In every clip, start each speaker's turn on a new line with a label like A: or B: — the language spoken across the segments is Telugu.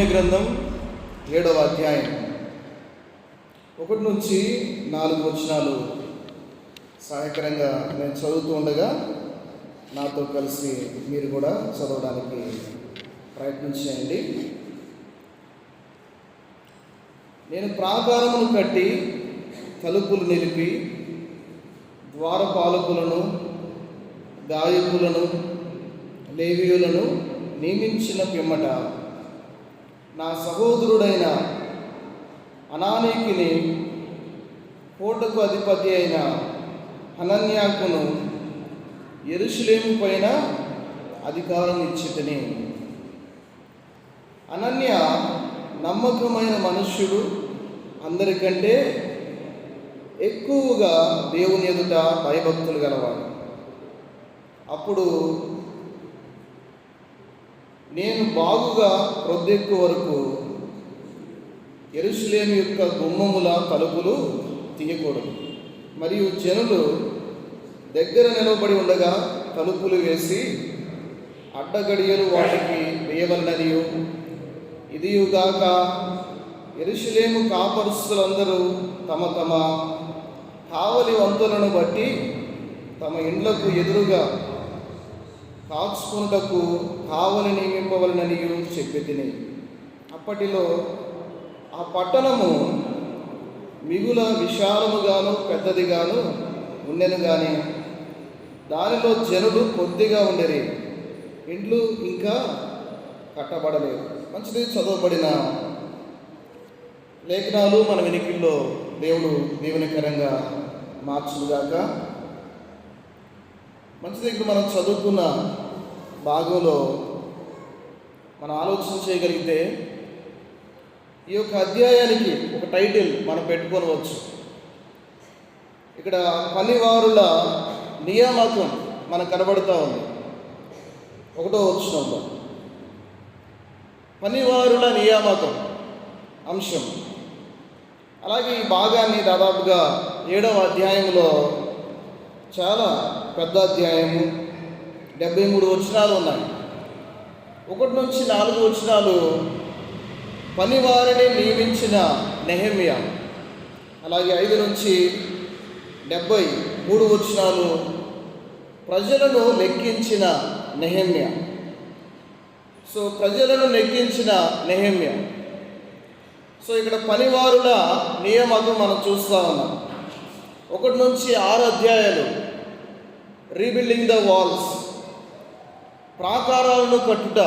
A: నెహెమ్యా గ్రంథం 7వ అధ్యాయం 1 నుంచి 4 వచనాలు సహాయకరంగా నేను చదువుతూ ఉండగా నాతో కలిసి మీరు కూడా చదవడానికి ప్రయత్నం చేయండి. నేను ప్రాకారమును కట్టి తలుపులు నిలిపి ద్వారపాలకులను, గాయకులను, లేవీయులను నియమించిన పిమ్మట నా సహోదరుడైన అనానీకిని, కోటకు అధిపతి అయిన హనన్యాకును యెరూషలేము పైన అధికారం ఇచ్చితిని. అనన్య నమ్మకమైన మనుష్యుడు, అందరికంటే ఎక్కువగా దేవుని ఎదుట భయభక్తులు గలవాడు. అప్పుడు నేను బాగుగా ప్రొద్దెక్కు వరకు యెరూషలేము యొక్క గుమ్మముల తలుపులు తీయకూడదు, మరియు జనులు దగ్గర నిలబడి ఉండగా తలుపులు వేసి అడ్డగడియలు వాటికి వేయవలననియు, ఇదియుగాక యెరూషలేము కాపరుస్తులందరూ తమ తమ కావలి వంతులను బట్టి తమ ఇండ్లకు ఎదురుగా కాచుకున్నటకు కావలి నియమింపవలననియు చెప్పితిని. అప్పటిలో ఆ పట్టణము మిగుల విశాలముగాను పెద్దదిగాను ఉండెను, కానీ దానిలో జనులు కొద్దిగా ఉండేది, ఇండ్లు ఇంకా కట్టబడలేదు. మంచిది, చదవబడిన లేఖనాలు మన వినికిల్లో దేవుడు దీవెనకరంగా మార్చుగాక. మంచిది, ఇప్పుడు మనం చదువుకున్న భాగంలో మనం ఆలోచన చేయగలిగితే ఈ యొక్క అధ్యాయానికి ఒక టైటిల్ మనం పెట్టుకోవచ్చు. ఇక్కడ పనివారుల నియామకం మనకు కనబడుతూ ఉంది. 1వ వచనంలో పనివారుల నియామకం అంశం. అలాగే ఈ భాగాన్ని దాదాపుగా 7వ అధ్యాయంలో చాలా పెద్ద అధ్యాయము, 73 వచనాలు ఉన్నాయి. 1 నుంచి 4 వచనాలు పనివారిని నియమించిన నెహెమ్యా, అలాగే 5 నుంచి 73 వచనాలు ప్రజలను లెక్కించిన నెహెమ్యా. సో ప్రజలను లెక్కించిన నెహెమ్యా. సో ఇక్కడ పనివారుల నియామకం మనం చూస్తూ ఉన్నాం. 1 నుంచి 6 అధ్యాయాలు రీబిల్డింగ్ ద వాల్స్, ప్రాకారాలను కట్టుట.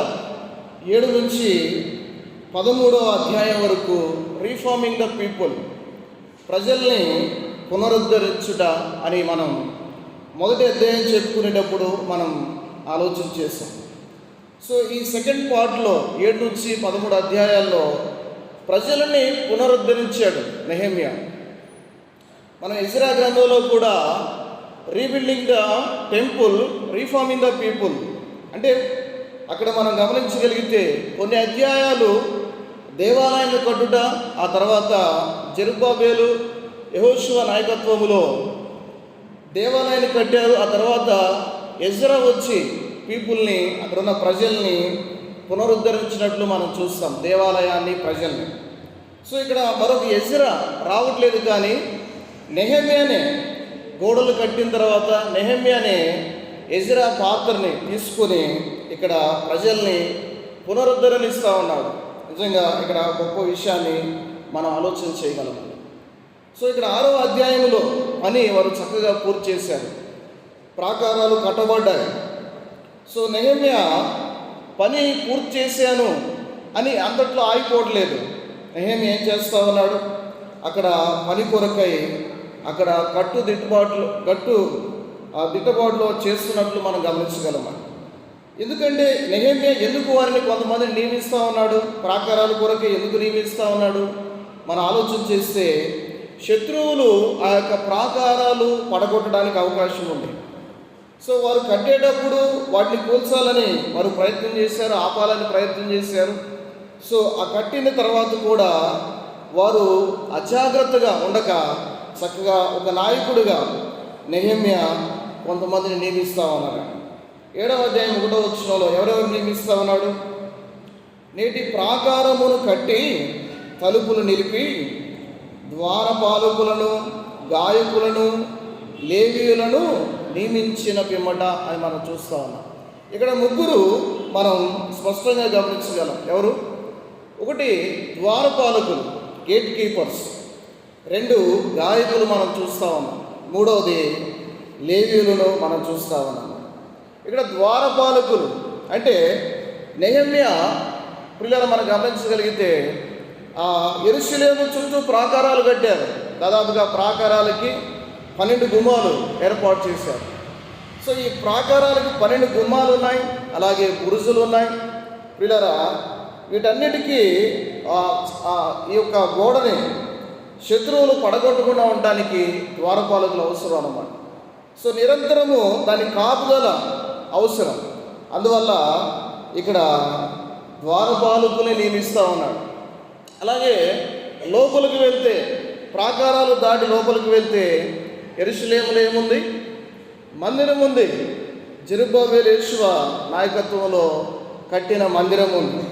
A: 7 నుంచి 13వ అధ్యాయం వరకు రీఫార్మింగ్ ద పీపుల్, ప్రజల్ని పునరుద్ధరించుట అని మనం మొదటి అధ్యాయం చెప్పుకునేటప్పుడు మనం ఆలోచన చేస్తాం. సో ఈ సెకండ్ పార్ట్లో 7 నుంచి 13 అధ్యాయాల్లో ప్రజలని పునరుద్ధరించాడు నెహెమ్యా. మన ఎజ్రా గ్రంథంలో కూడా rebuilding the temple, reforming the people అంటే అక్కడ మనం గమనించగలిగితే కొన్ని అధ్యాయాలు దేవాలయాన్ని కట్టుట, ఆ తర్వాత జెరుబ్బాబెలు యెహోషువ నాయకత్వములో దేవాలయాన్ని కట్టారు. ఆ తర్వాత ఎజ్రా వచ్చి పీపుల్ని, అక్కడ ఉన్న ప్రజల్ని పునరుద్ధరించినట్లు మనం చూస్తాం, దేవాలయాన్ని, ప్రజల్ని. సో ఇక్కడ మరొక ఎజ్రా రావట్లేదు, కానీ నెహెమ్యానే గోడలు కట్టిన తర్వాత నెహెమ్యానే ఎజ్రా పాత్రని తీసుకుని ఇక్కడ ప్రజల్ని పునరుద్ధరణిస్తూ ఉన్నాడు. నిజంగా ఇక్కడ గొప్ప విషయాన్ని మనం ఆలోచన చేయగలం. సో ఇక్కడ 6వ అధ్యాయంలో పని వారు చక్కగా పూర్తి చేశారు, ప్రాకారాలు కట్టబడ్డాయి. సో నెహెమ్యా పని పూర్తి చేశాను అని అంతట్లో ఆగిపోవట్లేదు. నెహెమ్యా ఏం చేస్తూ ఉన్నాడు, అక్కడ పని కొరకై అక్కడ దిట్టుబాటులో చేస్తున్నట్లు మనం గమనించగలమా. ఎందుకంటే నెహెమ్యా ఎందుకు వారిని కొంతమందిని నియమిస్తూ ఉన్నాడు, ప్రాకారాల కొరకే ఎందుకు నియమిస్తూ ఉన్నాడు మనం ఆలోచన చేస్తే, శత్రువులు ఆ యొక్క ప్రాకారాలు పడగొట్టడానికి అవకాశం ఉంది. సో వారు కట్టేటప్పుడు వాటిని కూల్చాలని వారు ప్రయత్నం చేశారు, ఆపాలని ప్రయత్నం చేశారు. సో ఆ కట్టిన తర్వాత కూడా వారు అజాగ్రత్తగా ఉండక చక్కగా ఒక నాయకుడిగా నెహెమ్యా కొంతమందిని నియమిస్తూ ఉన్నారు. 7వ అధ్యాయం 1వ వచనంలో ఎవరెవరు నియమిస్తూ ఉన్నాడు, నేటి ప్రాకారమును కట్టి తలుపులు నిలిపి ద్వారపాలకులను, గాయకులను, లేవీయులను నియమించిన పిమ్మట అని మనం చూస్తూ ఉన్నాం. ఇక్కడ ముగ్గురు మనం స్పష్టంగా గమనించగలం. ఎవరు? ఒకటి ద్వారపాలకులు, గేట్ కీపర్స్. రెండు గాయకులు మనం చూస్తూ ఉన్నాం. మూడవది లేవీయులను మనం చూస్తూ ఉన్నాం. ఇక్కడ ద్వారపాలకులు అంటే నెహెమ్యా పిల్లలు మనం గమనించగలిగితే యెరూషలేము చుట్టూ ప్రాకారాలు కట్టారు. దాదాపుగా ప్రాకారాలకి 12 గుమ్మాలు ఏర్పాటు చేశారు. సో ఈ ప్రాకారాలకు 12 గుమ్మాలు ఉన్నాయి, అలాగే బురుజులు ఉన్నాయి. పిల్లరా వీటన్నిటికీ ఈ యొక్క గోడని శత్రువులు పడగొట్టకుండా ఉండడానికి ద్వారపాలకులు అవసరం అన్నమాట. సో నిరంతరము దాని కాపుదల అవసరం. అందువల్ల ఇక్కడ ద్వారపాలకుని నియమిస్తూ ఉన్నాడు. అలాగే లోపలికి వెళ్తే, ప్రాకారాలు దాటి లోపలికి వెళ్తే యెరూషలేములో ఏముంది? మందిరం ఉంది. జెరుబ్బాబెలు యేషువ నాయకత్వంలో కట్టిన మందిరం ఉంది.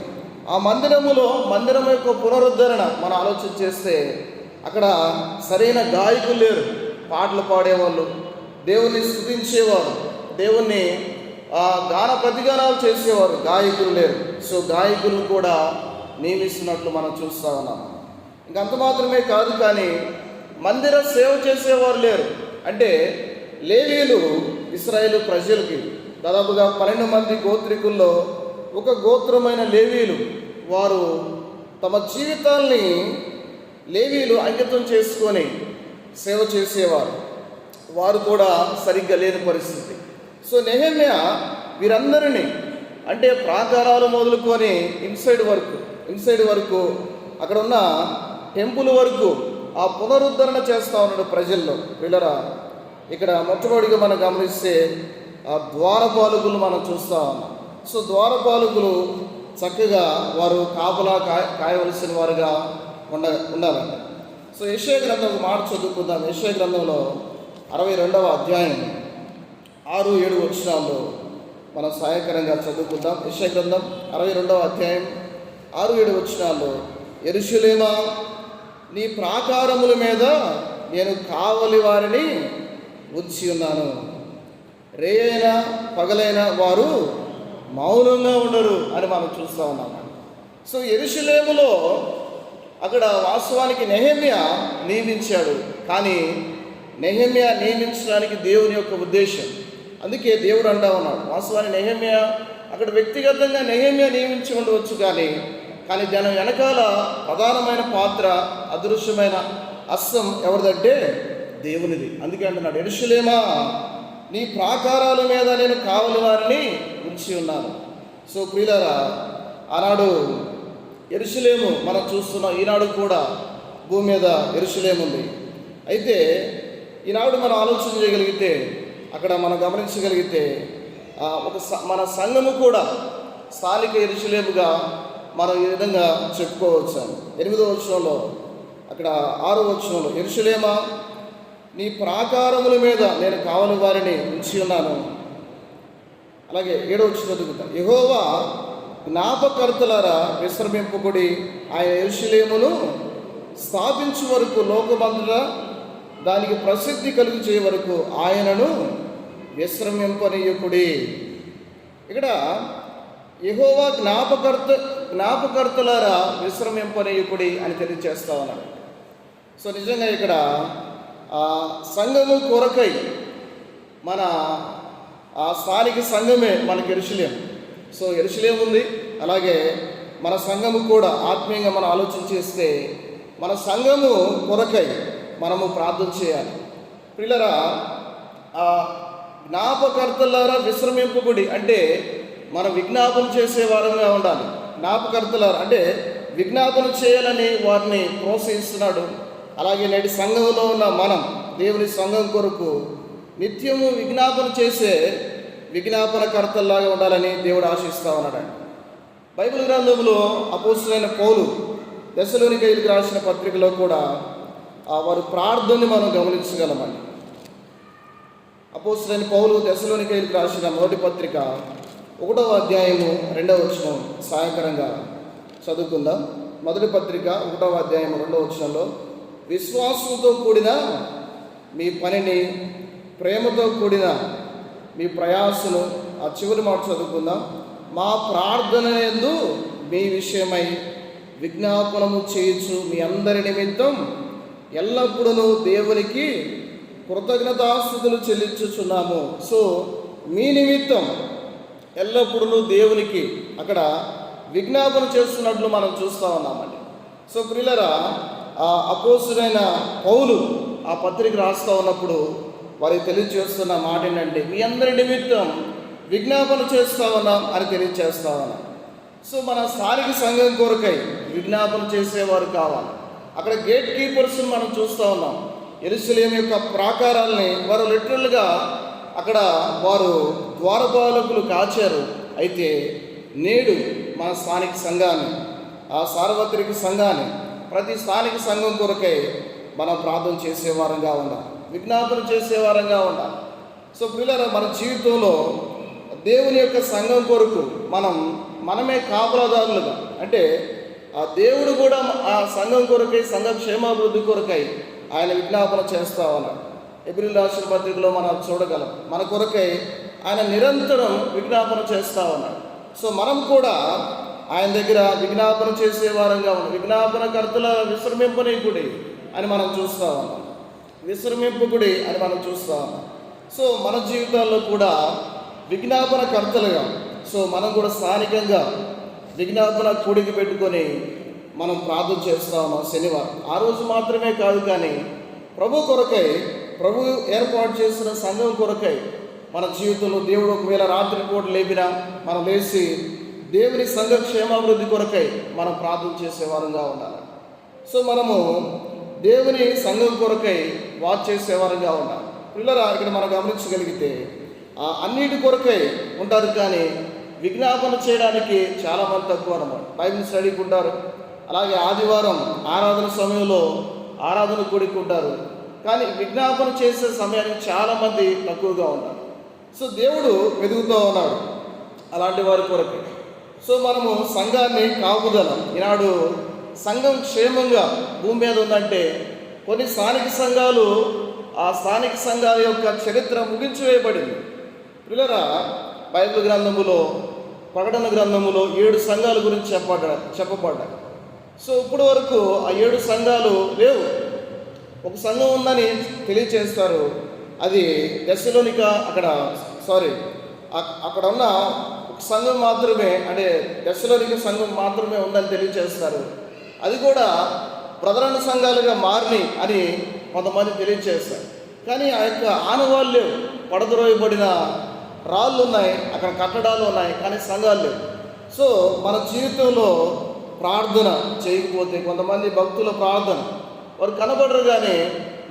A: ఆ మందిరం యొక్క పునరుద్ధరణ మనం ఆలోచన చేస్తే అక్కడ సరైన గాయకులు లేరు. పాటలు పాడేవాళ్ళు, దేవుణ్ణి స్తుతించేవారు, దేవుణ్ణి గాన ప్రతిగానాలు చేసేవారు, గాయకులు లేరు. సో గాయకులను కూడా నియమిస్తున్నట్లు మనం చూస్తూ ఉన్నాం. ఇంకంత మాత్రమే కాదు, కానీ మందిర సేవ చేసేవారు లేరు. అంటే లేవీయులు ఇశ్రాయేలు ప్రజలకి దాదాపుగా 12 మంది గోత్రికుల్లో ఒక గోత్రమైన లేవీయులు, వారు తమ జీవితాల్ని లేవీయులు అంకితం చేసుకొని సేవ చేసేవారు. వారు కూడా సరిగ్గా లేని పరిస్థితి. సో నెహెమ్యా వీరందరినీ, అంటే ప్రాకారాలు మొదలుకొని ఇన్సైడ్ వరకు అక్కడ ఉన్న టెంపుల్ వరకు ఆ పునరుద్ధరణ చేస్తూ ఉన్నాడు ప్రజల్లో. వీళ్ళరా ఇక్కడ మొట్టమొదటిగా మనం గమనిస్తే ఆ ద్వారపాలకులు మనం చూస్తూ ఉన్నాం. సో ద్వారపాలకులు చక్కగా వారు కాపలా కాయవలసిన వారుగా ఉండాలంట. సో యెషయా గ్రంథం ఒక మాట చదువుకుందాం. యెషయా గ్రంథంలో 62వ అధ్యాయం 6-7 వచనాల్లో మనం సహాయకరంగా చదువుకుందాం. యెషయా గ్రంథం 62వ అధ్యాయం 6-7 వచనాల్లో, యెరూషలేమా, నీ ప్రాకారముల మీద నేను కావలి వారిని ఉంచి ఉన్నాను. రేయైనా పగలైనా వారు మౌనంగా ఉండరు అని మనం చూస్తూ ఉన్నాము. సో యెరూషలేములో అక్కడ వాస్తవానికి నెహెమ్యా నియమించాడు. కానీ నెహెమ్యా నియమించడానికి దేవుని యొక్క ఉద్దేశం. అందుకే దేవుడు అంటా ఉన్నాడు, వాస్తవానికి నెహెమ్యా అక్కడ వ్యక్తిగతంగా నెహెమ్యా నియమించి ఉండవచ్చు, కానీ దాని వెనకాల ప్రధానమైన పాత్ర, అదృశ్యమైన హస్తం ఎవరిదంటే దేవునిది. అందుకే అంటున్నాడు, యెరూషలేమా, నీ ప్రాకారాల మీద నేను కావలి వారిని ఉంచి ఉన్నాను. సో ప్రియులారా, ఆనాడు యెరూషలేము మనం చూస్తున్నాం. ఈనాడు కూడా భూమి మీద యెరూషలేము ఉంది. అయితే ఈనాడు మనం ఆలోచన చేయగలిగితే, అక్కడ మనం గమనించగలిగితే మన సంఘము కూడా స్థానిక యెరూషలేముగా మనం ఈ విధంగా చెప్పుకోవచ్చు. 8వ వచనంలో, అక్కడ 6వ వచనంలో, యెరూషలేమా, నీ ప్రాకారముల మీద నేను కావలి వారిని ఉంచి ఉన్నాను. అలాగే 7వ వచనం చదువుకుంటాం, యెహోవా జ్ఞాపకర్తలారా విశ్రమింపుకుడి, ఆయన యెరూషలేమును స్థాపించు వరకు, లోకమంతటా దానికి ప్రసిద్ధి కలుగు చేయ వరకు ఆయనను విశ్రమింపనీయకుడి. ఇక్కడ యెహోవా జ్ఞాపకర్తలారా విశ్రమింపనీయకుడి అని తెలియజేస్తా ఉన్నాడు. సో నిజంగా ఇక్కడ సంఘము కొరకై మన స్థానిక సంఘమే మనకి యెరూషలేము. సో యెరూషలేము ఉంది. అలాగే మన సంఘము కూడా ఆత్మీయంగా మనం ఆలోచన చేస్తే మన సంఘము కొరకై మనము ప్రార్థన చేయాలి. పిల్లరా, జ్ఞాపకర్తలారా విశ్రమింపబడి అంటే మనం విజ్ఞాపన చేసే వారంగా ఉండాలి. జ్ఞాపకర్తలారా అంటే విజ్ఞాపన చేయాలని వారిని ప్రోత్సహిస్తున్నాడు. అలాగే నేటి సంఘంలో ఉన్న మనం దేవుని సంఘం కొరకు నిత్యము విజ్ఞాపన చేసే విజ్ఞాపనకర్తల్లాగా ఉండాలని దేవుడు ఆశిస్తూ ఉన్నాడు. బైబిల్ గ్రంథంలో అపోస్తలుడైన పౌలు దెస్సలోనికైయులకు రాసిన పత్రికలో కూడా వారి ప్రార్థనని మనం గమనించగలమండి. అపోస్తలుడైన పౌలు దెస్సలోనికైయులకు రాసిన మొదటి పత్రిక 1వ అధ్యాయము 2వ వచనం సాయంకరంగా చదువుకుందాం. మొదటి పత్రిక 1వ అధ్యాయం 2వ వచనంలో, విశ్వాసంతో కూడిన మీ పనిని, ప్రేమతో కూడిన మీ ప్రయాసను, ఆ చివరి మాట చదువుకుందాం. మా ప్రార్థన యందు మీ విషయమై విజ్ఞాపనము చేయుచు మీ అందరి నిమిత్తం ఎల్లప్పుడూ దేవునికి కృతజ్ఞతాస్తుతులు చెల్లించుచున్నాము. సో మీ నిమిత్తం ఎల్లప్పుడూ దేవునికి అక్కడ విజ్ఞాపన చేస్తున్నట్లు మనం చూస్తూ ఉన్నామండి. సో ప్రియులారా, ఆ అపోస్తుడైన పౌలు ఆ పత్రిక రాస్తూ ఉన్నప్పుడు వారికి తెలియజేస్తున్న మాట ఏంటంటే, మీ అందరి నిమిత్తం విజ్ఞాపన చేస్తూ ఉన్నాం అని తెలియజేస్తూ ఉన్నాం. సో మన స్థానిక సంఘం కొరకై విజ్ఞాపన చేసేవారు కావాలి. అక్కడ గేట్ కీపర్స్ మనం చూస్తూ ఉన్నాం. యెరూషలేము యొక్క ప్రాకారాలని వారు లిటరల్గా అక్కడ వారు ద్వారపాలకులు కాచారు. అయితే నేడు మన స్థానిక సంఘాన్ని, ఆ సార్వత్రిక సంఘాన్ని, ప్రతి స్థానిక సంఘం కొరకై మనం ప్రార్థన చేసేవారంగా ఉండాలి, విజ్ఞాపన చేసేవారంగా ఉండాలి. సో పిల్లలు, మన జీవితంలో దేవుని యొక్క సంఘం కొరకు మనమే కాపలాదారులుగా, అంటే ఆ దేవుడు కూడా ఆ సంఘం కొరకై, సంఘ క్షేమాభివృద్ధి కొరకై ఆయన విజ్ఞాపన చేస్తూ ఉన్నాడు. ఎబ్రిల్ రాసిన పత్రికలో మనం చూడగలం, మన కొరకై ఆయన నిరంతరం విజ్ఞాపన చేస్తూ ఉన్నాడు. సో మనం కూడా ఆయన దగ్గర విజ్ఞాపన చేసేవారంగా ఉన్నాం. విజ్ఞాపనకర్తల విశ్రమింపనీకుడి అని మనం చూస్తూ ఉన్నాం, విశ్రమింపుకుడి అని మనం చూస్తూ ఉన్నాం. సో మన జీవితాల్లో కూడా విజ్ఞాపనకర్తలుగా, సో మనం కూడా స్థానికంగా విజ్ఞాపన కూడికి పెట్టుకొని మనం ప్రార్థన చేస్తూ ఉన్నాం. శనివారం ఆ రోజు మాత్రమే కాదు, కానీ ప్రభు కొరకై, ప్రభు ఏర్పాటు చేసిన సంఘం కొరకై మన జీవితంలో దేవుడు ఒకవేళ రాత్రిపూట లేపినా మనం లేచి దేవుని సంఘ క్షేమాభివృద్ధి కొరకై మనం ప్రార్థన చేసేవారంగా ఉండాలి. సో మనము దేవుని సంఘం కొరకై వాచ్ చేసేవారంగా ఉండాలి. పిల్లరా, ఇక్కడ మనం గమనించగలిగితే అన్నిటి కొరకై ఉంటారు, కానీ విజ్ఞాపన చేయడానికి చాలామంది తక్కువ అన్నమాట. బైబిల్ స్టడీకి ఉంటారు, అలాగే ఆదివారం ఆరాధన సమయంలో ఆరాధన కూడికి ఉంటారు, కానీ విజ్ఞాపన చేసే సమయానికి చాలామంది తక్కువగా ఉన్నారు. సో దేవుడు వెతుకుతూ ఉన్నాడు అలాంటి వారి కొరకు. సో మనము సంఘాన్ని కాపుదల, ఈనాడు సంఘం క్షేమంగా భూమి మీద ఉందంటే కొన్ని స్థానిక సంఘాలు, ఆ స్థానిక సంఘాల యొక్క చరిత్ర ముగించివేయబడింది. పిల్లరా, బైబిల్ గ్రంథములో, ప్రకటన గ్రంథములో 7 సంఘాల గురించి చెప్పబడ్డాయి. సో ఇప్పటి వరకు ఆ 7 సంఘాలు లేవు. ఒక సంఘం ఉందని తెలియచేస్తారు, అది దెస్సలోనిక, అక్కడ ఉన్న ఒక సంఘం మాత్రమే, అంటే దెస్సలోనిక సంఘం మాత్రమే ఉందని తెలియచేస్తారు. అది కూడా ప్రధాన సంఘాలుగా మారిని అని కొంతమంది తెలియచేస్తారు. కానీ ఆ యొక్క ఆనవాళ్ళు లేవు, పడద్రోయబడిన రాళ్ళు ఉన్నాయి, అక్కడ కట్టడాలు ఉన్నాయి, కానీ సంఘాలు లేవు. సో మన జీవితంలో ప్రార్థన చేయకపోతే, కొంతమంది భక్తుల ప్రార్థన వారు కనబడరు, కానీ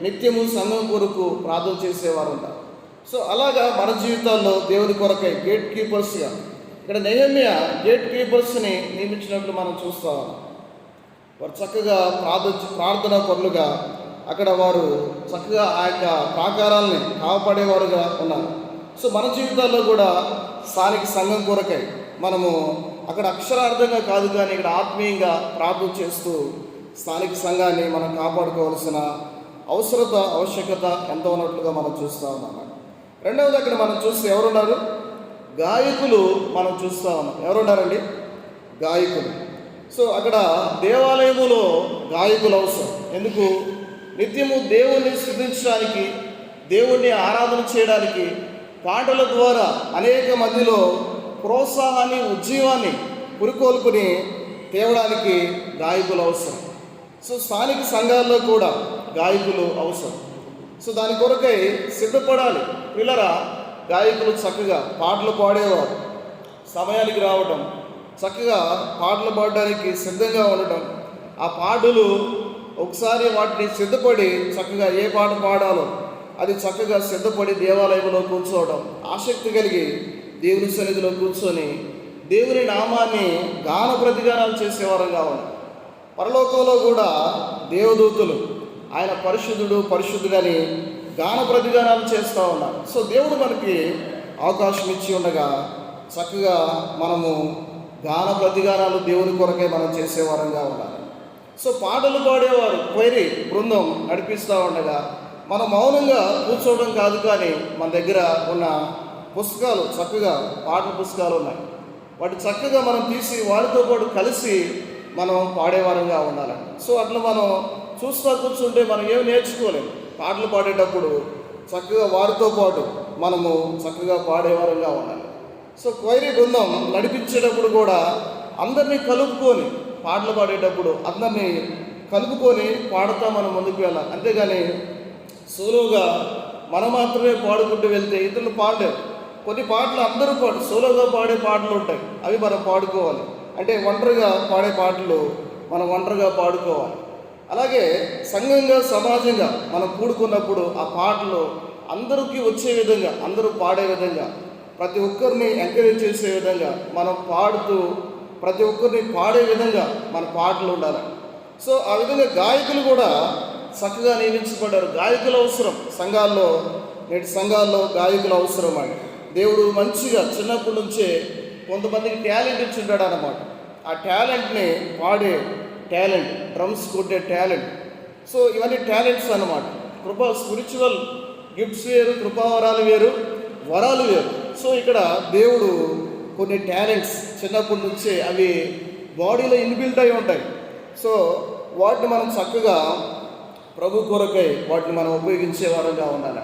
A: నిత్యము సంఘం కొరకు ప్రార్థన చేసేవారు ఉంటారు. సో అలాగా మన జీవితాల్లో దేవుని కొరకై గేట్ కీపర్స్గా, ఇక్కడ నెహెమ్యా గేట్ కీపర్స్ని నియమించినట్లు మనం చూస్తాం. వారు చక్కగా ప్రార్థన పనులుగా అక్కడ వారు చక్కగా ఆ యొక్క ప్రాకారాలని కాపాడేవారుగా ఉన్నారు. సో మన జీవితాల్లో కూడా స్థానిక సంఘం కొరకై మనము అక్కడ అక్షరార్థంగా కాదు, కానీ ఇక్కడ ఆత్మీయంగా ప్రార్థన చేస్తూ స్థానిక సంఘాన్ని మనం కాపాడుకోవాల్సిన ఆవశ్యకత ఎంత ఉన్నట్లుగా మనం చూస్తూ ఉన్నాం. రెండవది, అక్కడ మనం చూస్తే ఎవరున్నారు? గాయకులు మనం చూస్తూ ఉన్నాం. ఎవరున్నారండి? గాయకులు. సో అక్కడ దేవాలయములో గాయకులు అవసరం. ఎందుకు? నిత్యము దేవుణ్ణి స్తుతించడానికి, దేవుణ్ణి ఆరాధన చేయడానికి పాటల ద్వారా అనేక మందిలో ప్రోత్సాహాన్ని, ఉజ్జీవాన్ని పురికొల్పుని తేవడానికి గాయకులు అవసరం. సో స్థానిక సంఘాల్లో కూడా గాయకులు అవసరం. సో దాని కొరకై సిద్ధపడాలి. పిల్లరా, గాయకులు చక్కగా పాటలు పాడేవారు, సమయానికి రావటం, చక్కగా పాటలు పాడడానికి సిద్ధంగా ఉండటం, ఆ పాటలు ఒకసారి వాటిని సిద్ధపడి చక్కగా ఏ పాట పాడాలో అది చక్కగా సిద్ధపడి దేవాలయంలో కూర్చోవడం, ఆసక్తి కలిగి దేవుని సన్నిధిలో కూర్చొని దేవుని నామాన్ని గాన ప్రతిగానాలు చేసేవారంగా ఉన్నారు. పరలోకంలో కూడా దేవదూతులు ఆయన పరిశుద్ధుడు పరిశుద్ధుడని గాన ప్రతిగానాలు చేస్తూ ఉన్నారు. సో దేవుడు మనకి అవకాశం ఇచ్చి ఉండగా చక్కగా మనము గాన ప్రతిగానాలు దేవుని కొరకే మనం చేసేవారంగా ఉండాలి. సో పాటలు పాడేవారు క్వైరీ బృందం నడిపిస్తూ ఉండగా మనం మౌనంగా కూర్చోవడం కాదు, కానీ మన దగ్గర ఉన్న పుస్తకాలు, చక్కగా పాటల పుస్తకాలు ఉన్నాయి, వాటి చక్కగా మనం తీసి వారితో పాటు కలిసి మనం పాడేవారంగా ఉండాలండి. సో అట్లా మనం చూస్తూ కూర్చుంటే మనం ఏమి నేర్చుకోలేము. పాటలు పాడేటప్పుడు చక్కగా వారితో పాటు మనము చక్కగా పాడేవారంగా ఉండాలి. సో క్వైరీ బృందం నడిపించేటప్పుడు కూడా అందరినీ కలుపుకొని, పాటలు పాడేటప్పుడు అందరినీ కలుపుకొని పాడుతూ మనం ముందుకు వెళ్ళాలి. అంతేగాని సోలోగా మనం మాత్రమే పాడుకుంటూ వెళ్తే ఇతరులు పాడలేరు. కొన్ని పాటలు అందరూ సోలోగా పాడే పాటలు ఉంటాయి, అవి మనం పాడుకోవాలి. అంటే ఒంటరిగా పాడే పాటలు మనం ఒంటరిగా పాడుకోవాలి. అలాగే సంఘంగా, సమాజంగా మనం కూడుకున్నప్పుడు ఆ పాటలు అందరికీ వచ్చే విధంగా, అందరూ పాడే విధంగా, ప్రతి ఒక్కరిని ఎంకరేజ్ చేసే విధంగా మనం పాడుతూ ప్రతి ఒక్కరిని పాడే విధంగా మన పాటలు ఉండాలి. సో ఆ విధంగా గాయకులు కూడా చక్కగా నియమించబడ్డారు. గాయకులు అవసరం సంఘాల్లో, నేటి సంఘాల్లో గాయకులు అవసరం అండి. దేవుడు మంచిగా చిన్నప్పటి నుంచే కొంతమందికి టాలెంట్ ఇచ్చి ఉంటాడు అన్నమాట. ఆ టాలెంట్ని పాడే టాలెంట్, డ్రమ్స్ కొట్టే టాలెంట్. సో ఇవన్నీ టాలెంట్స్ అన్నమాట. స్పిరిచువల్ గిఫ్ట్స్ వేరు, కృపావరాలు వేరు, వరాలు వేరు. సో ఇక్కడ దేవుడు కొన్ని టాలెంట్స్ చిన్నప్పటి నుంచే అవి బాడీలో ఇన్బిల్ట్ అయి ఉంటాయి. సో వాటిని మనం చక్కగా ప్రభు కొరకై వాటిని మనం ఉపయోగించే వారంగా ఉండాలి.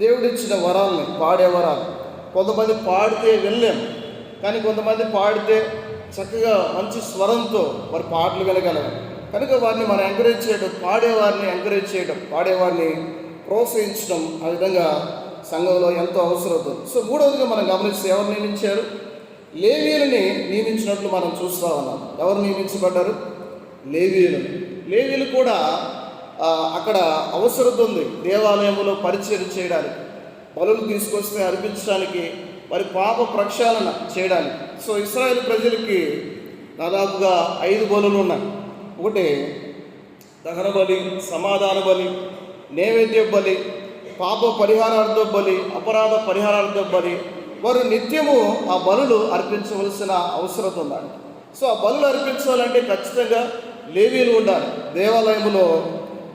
A: దేవుడు ఇచ్చిన వరాలని, పాడే వరాలు. కొంతమంది పాడితే వెళ్ళలేము, కానీ కొంతమంది పాడితే చక్కగా మంచి స్వరంతో వారి పాటలు వినగలరు. కనుక వారిని మనం ఎంకరేజ్ చేయడం, పాడేవారిని ఎంకరేజ్ చేయడం, పాడేవారిని ప్రోత్సహించడం ఆ విధంగా సంఘంలో ఎంతో అవసరం. సో మూడవదిగా మనం గమనిస్తే ఎవరు నియమించారు? లేవీయులని నియమించినట్లు మనం చూస్తూ ఉన్నాం. ఎవరు నియమించబడ్డారు? లేవీయులు. లేవీయులు కూడా అక్కడ అవసరం ఉంది. దేవాలయంలో పరిచయం చేయడానికి, బలులు తీసుకొస్తే అర్పించడానికి, వారి పాప ప్రక్షాళన చేయడానికి. సో ఇశ్రాయేలు ప్రజలకి దాదాపుగా 5 బలులు ఉన్నాయి. ఒకటి దహన బలి, సమాధాన బలి, నైవేద్య బలి, పాప పరిహారార్థ బలి, అపరాధ పరిహారార్థ బలి. వారు నిత్యము ఆ బలులు అర్పించవలసిన అవసరం ఉందండి. సో ఆ బలులు అర్పించాలంటే ఖచ్చితంగా లేవీయులు ఉండాలి. దేవాలయంలో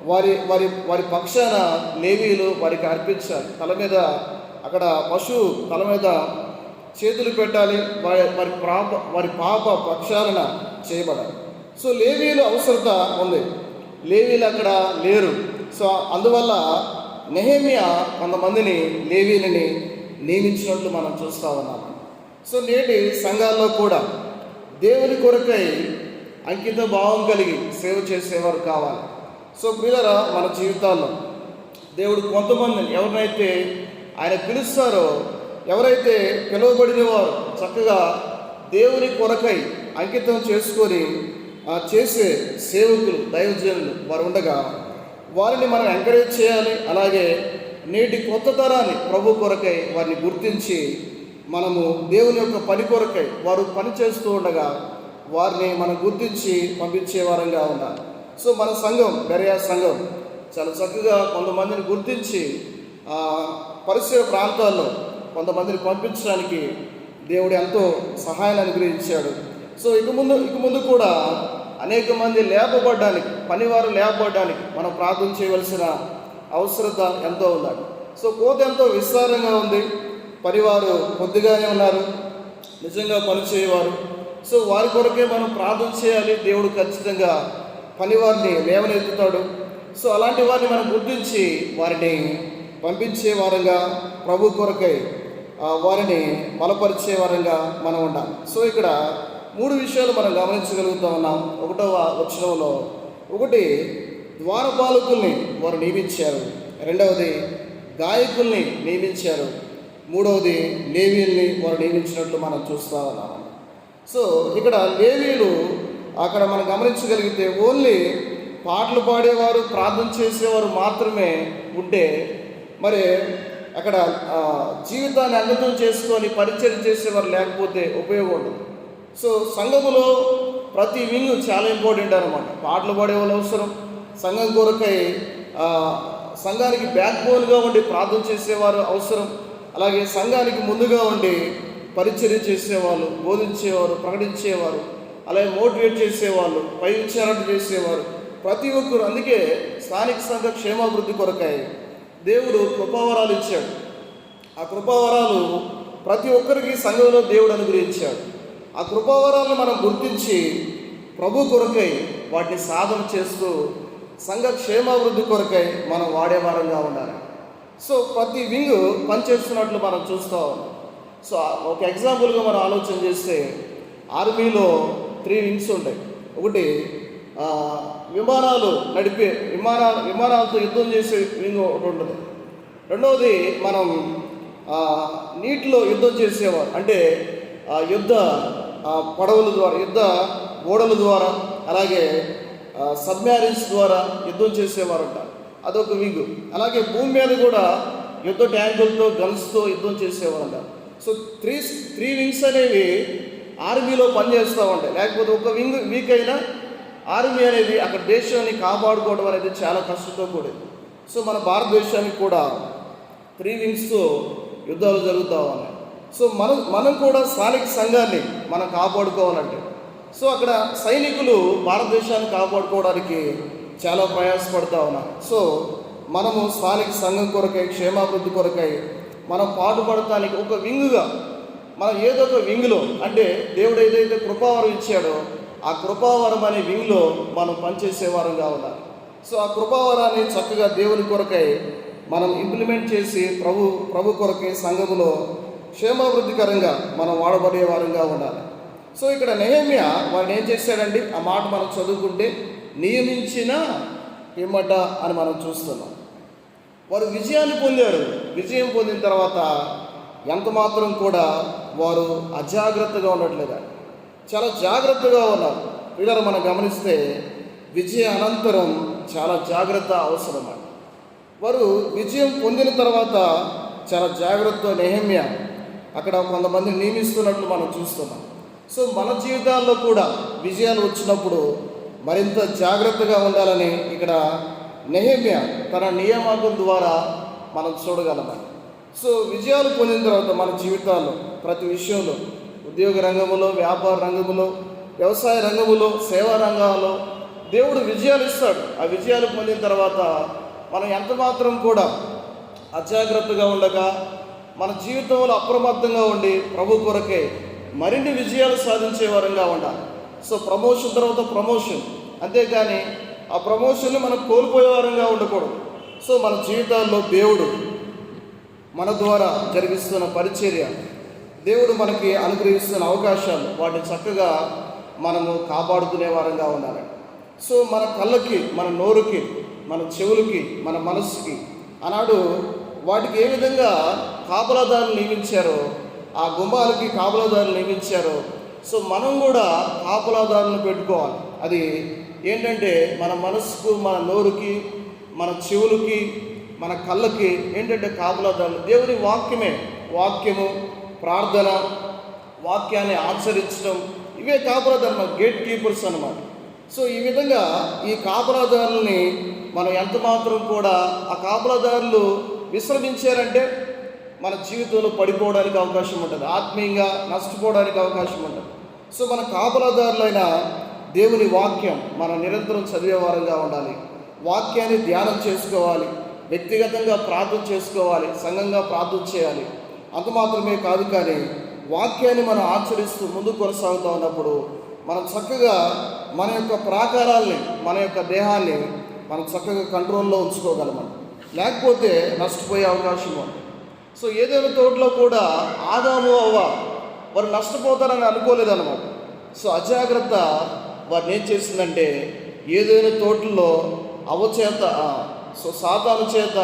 A: వారి వారి వారి పక్షాన లేవీయులు వారికి అర్పించాలి. తల మీద అక్కడ పశువు తల మీద చేతులు పెట్టాలి, వారి పాప ప్రక్షాళన చేయబడాలి. సో లేవీయులు అవసరత ఉంది. లేవీయులు అక్కడ లేరు. సో అందువల్ల నెహెమ్యా కొంతమందిని లేవీయులని నియమించినట్లు మనం చూస్తూ ఉన్నాము. సో నేటి సంఘాల్లో కూడా దేవుని కొరకై అంకిత భావం కలిగి సేవ చేసేవారు కావాలి. సో ప్రియులారా, మన జీవితాల్లో దేవుడు కొంతమందిని ఎవరినైతే ఆయన పిలుస్తారో, ఎవరైతే పిలువబడిన వారు చక్కగా దేవుని కొరకై అంకితం చేసుకొని చేసే సేవకులు, దైవజనులు వారు ఉండగా వారిని మనం ఎంకరేజ్ చేయాలి. అలాగే నేటి కొత్త తరాన్ని ప్రభు కొరకై వారిని గుర్తించి మనము దేవుని యొక్క పని కొరకై వారు పని చేస్తూ ఉండగా వారిని మనం గుర్తించి పంపించే వారంగా ఉండాలి. సో మన సంఘం, బెరయా సంఘం చాలా చక్కగా కొంతమందిని గుర్తించి పరిసర ప్రాంతాల్లో కొంతమందిని పంపించడానికి దేవుడు ఎంతో సహాయాన్ని అనుగ్రహించాడు. సో ఇక ముందు కూడా అనేక మంది లేపబడ్డానికి, పనివారు లేపబడ్డానికి మనం ప్రార్థన చేయవలసిన అవసరత ఎంతో ఉందండి. సో కోత ఎంతో విస్తారంగా ఉంది. పనివారు కొద్దిగానే ఉన్నారు, నిజంగా పనిచేయవారు. సో వారి కొరకే మనం ప్రార్థన చేయాలి. దేవుడు ఖచ్చితంగా పనివారిని లేవనెత్తుతాడు. సో అలాంటి వారిని మనం గుర్తించి వారిని పంపించే వారంగా, ప్రభు కొరకై వారిని బలపరిచే వారంగా మనం ఉండాలి. సో ఇక్కడ 3 విషయాలు మనం గమనించగలుగుతూ ఉన్నాం. 1వ వచనంలో ఒకటి ద్వారపాలకుల్ని వారు నియమించారు, 2వది గాయకుల్ని నియమించారు, 3వది లేవీయుల్ని వారు నియమించినట్లు మనం చూస్తూ ఉన్నాం. సో ఇక్కడ లేవీయులు అక్కడ మనం గమనించగలిగితే ఓన్లీ పాటలు పాడేవారు, ప్రార్థన చేసేవారు మాత్రమే ఉంటే మరి అక్కడ జీవితాన్ని అంకితం చేసుకొని పరిచయం చేసేవారు లేకపోతే ఉపయోగం ఉండదు. సో సంఘములో ప్రతి వింగ్ చాలా ఇంపార్టెంట్ అనమాట. పాటలు పాడేవాళ్ళు అవసరం, సంఘం కొరకై సంఘానికి బ్యాక్ బోన్గా ఉండి ప్రార్థన చేసేవారు అవసరం, అలాగే సంఘానికి ముందుగా ఉండి పరిచర్య చేసేవాళ్ళు, బోధించేవారు, ప్రకటించేవారు, అలాగే మోటివేట్ చేసేవాళ్ళు, పై విచారణ చేసేవారు, ప్రతి ఒక్కరు. అందుకే స్థానిక సంఘ క్షేమాభివృద్ధి కొరకై దేవుడు కృపావరాలు ఇచ్చాడు. ఆ కృపావరాలు ప్రతి ఒక్కరికి సంఘంలో దేవుడు అనుగ్రహించాడు. ఆ కృపావరాలను మనం గుర్తించి ప్రభు కొరకై వాటిని సాధన చేస్తూ సంఘ క్షేమాభివృద్ధి కొరకై మనం వాడేవారంగా ఉండాలి. సో ప్రతి వింగ్ పనిచేస్తున్నట్లు మనం చూస్తూ ఉన్నాం. సో ఒక ఎగ్జాంపుల్గా మనం ఆలోచన చేస్తే ఆర్మీలో 3 వింగ్స్ ఉంటాయి. ఒకటి విమానాలు నడిపే విమానాలతో యుద్ధం చేసే వింగ్ ఒకటి ఉంటుంది. రెండవది మనం నీటిలో యుద్ధం చేసేవారు, అంటే యుద్ధ పడవల ద్వారా, యుద్ధ ఓడల ద్వారా, అలాగే సబ్మెరైన్స్ ద్వారా యుద్ధం చేసేవారంట, అదొక వింగ్. అలాగే భూమి మీద కూడా యుద్ధ ట్యాంకులతో, గన్స్తో యుద్ధం చేసేవారంట. సో త్రీ వింగ్స్ అనేవి ఆర్మీలో పనిచేస్తూ ఉంటాయి. లేకపోతే ఒక వింగ్ వీక్ అయినా ఆర్మీ అనేది అక్కడ దేశాన్ని కాపాడుకోవడం అనేది చాలా కష్టంతో కూడింది. సో మన భారతదేశానికి కూడా 3 వింగ్స్తో యుద్ధాలు జరుగుతూ ఉన్నాయి. సో మనం కూడా స్థానిక సంఘాన్ని మనం కాపాడుకోవాలంటే, సో అక్కడ సైనికులు భారతదేశాన్ని కాపాడుకోవడానికి చాలా ప్రయాసపడుతూ ఉన్నారు. సో మనము స్థానిక సంఘం కొరకై, క్షేమాభివృద్ధి కొరకై మనం పాటుపడటానికి ఒక వింగుగా మనం ఏదో ఒక వింగ్లో, అంటే దేవుడు ఏదైతే కృపావరం ఇచ్చాడో ఆ కృపావరం అనే వింగ్లో మనం పనిచేసేవారంగా ఉండాలి. సో ఆ కృపావరాన్ని చక్కగా దేవుని కొరకై మనం ఇంప్లిమెంట్ చేసి ప్రభు కొరకై సంఘములో క్షేమాభివృద్ధికరంగా మనం వాడబడే వారంగా ఉండాలి. సో ఇక్కడ నెహెమ్యా వాడిని ఏం చేశాడండి? ఆ మాట మనం చదువుకుంటే నియమించిన పిమ్మట అని మనం చూస్తున్నాం. వారు విజయాన్ని పొందారు. విజయం పొందిన తర్వాత ఎంత మాత్రం కూడా వారు అజాగ్రత్తగా ఉండట్లేదు, చాలా జాగ్రత్తగా ఉన్నారు. పిల్లలు మనం గమనిస్తే విజయ అనంతరం చాలా జాగ్రత్త అవసరం. వారు విజయం పొందిన తర్వాత చాలా జాగ్రత్త నెహెమ్యా అక్కడ కొంతమందిని నియమిస్తున్నట్లు మనం చూస్తున్నాం. సో మన జీవితాల్లో కూడా విజయాలు వచ్చినప్పుడు మరింత జాగ్రత్తగా ఉండాలని ఇక్కడ నెహెమ్యా తన నియామకం ద్వారా మనం చూడగలమని. సో విజయాలు పొందిన తర్వాత మన జీవితాల్లో ప్రతి విషయంలో, ఉద్యోగ రంగంలో, వ్యాపార రంగంలో, వ్యవసాయ రంగంలో, సేవా రంగాల్లో దేవుడు విజయాలు ఇస్తాడు. ఆ విజయాలు పొందిన తర్వాత మనం ఎంత మాత్రం కూడా అజాగ్రత్తగా ఉండగా మన జీవితంలో అప్రమత్తంగా ఉండి ప్రభు కొరకే మరిన్ని విజయాలు సాధించే వారంగా ఉండాలి. సో ప్రమోషన్ తర్వాత ప్రమోషన్, అంతేకాని ఆ ప్రమోషన్ని మనం కోల్పోయే వారంగా ఉండకూడదు. సో మన జీవితాల్లో దేవుడు మన ద్వారా జరిగిస్తున్న పరిచర్య, దేవుడు మనకి అనుగ్రహిస్తున్న అవకాశాలు, వాటిని చక్కగా మనము కాపాడుకునే వారంగా ఉండాలి. సో మన కళ్ళకి, మన నోరుకి, మన చెవులకి, మన మనస్సుకి ఆనాడు వాటికి ఏ విధంగా కాపలాదారులు నియమించారో, ఆ గుమ్మాలకి కాపలాదారులు నియమించారో, సో మనం కూడా కాపలాదారులను పెట్టుకోవాలి. అది ఏంటంటే మన మనసుకు, మన నోరుకి, మన చెవులకి, మన కళ్ళకి ఏంటంటే కాపలాదారులు దేవుని వాక్యము, ప్రార్థన, వాక్యాన్ని ఆచరించడం, ఇవే కాపలాదారులు, గేట్ కీపర్స్ అన్నమాట. సో ఈ విధంగా ఈ కాపలాదారుల్ని మనం ఎంత మాత్రం కూడా, ఆ కాపలాదారులు విశ్రమించారంటే మన జీవితంలో పడిపోవడానికి అవకాశం ఉంటుంది, ఆత్మీయంగా నష్టపోవడానికి అవకాశం ఉంటుంది. సో మన కాపలాదారులైన దేవుని వాక్యం మనం నిరంతరం చదివే వారంగా ఉండాలి. వాక్యాన్ని ధ్యానం చేసుకోవాలి, వ్యక్తిగతంగా ప్రార్థన చేసుకోవాలి, సంఘంగా ప్రార్థన చేయాలి. అంత మాత్రమే కాదు, కానీ వాక్యాన్ని మనం ఆచరిస్తూ ముందుకు కొనసాగుతూ ఉన్నప్పుడు మనం చక్కగా మన యొక్క ప్రాకారాల్ని, మన యొక్క దేహాన్ని మనం చక్కగా కంట్రోల్లో ఉంచుకోగలమని. లేకపోతే నష్టపోయే అవకాశం ఉంది. సో ఏదైనా తోటలో కూడా ఆదాము, అవ్వ వారు నష్టపోతారని అనుకోలేదన్నమాట. సో అజాగ్రత్త వారిని ఏం చేసిందంటే ఏదైనా తోటల్లో అవ్వ చేత, సో సాతాను చేత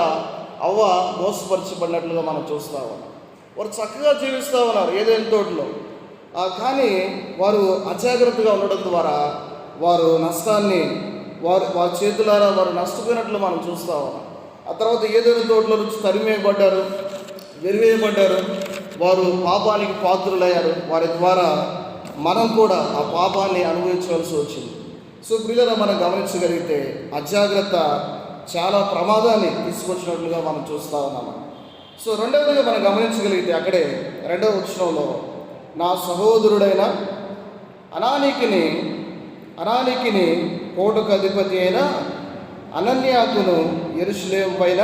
A: అవ్వ మోసపరచబడినట్లుగా మనం చూస్తూ ఉన్నాం. వారు చక్కగా జీవిస్తూ ఉన్నారు ఏదైనా తోటలో, కానీ వారు అజాగ్రత్తగా ఉండడం ద్వారా వారు నష్టాన్ని వారి చేతులారా వారు నష్టపోయినట్లు మనం చూస్తూ ఉన్నాం. ఆ తర్వాత ఏదైనా తోటలో నుంచి తరిమేయబడ్డారు, వెరివేయబడ్డారు, వారు పాపానికి పాత్రులయ్యారు. వారి ద్వారా మనం కూడా ఆ పాపాన్ని అనుభవించవలసి వచ్చింది. సో ప్రియులారా, మనం గమనించగలిగితే అజాగ్రత్త చాలా ప్రమాదాన్ని తీసుకొచ్చినట్లుగా మనం చూస్తూ ఉన్నాము. సో రెండవదిగా మనం గమనించగలిగితే అక్కడే 2వ వచనంలో నా సహోదరుడైన అనానీకిని కోటకు అధిపతి అయిన అనన్యాకును యెరూషలేము పైన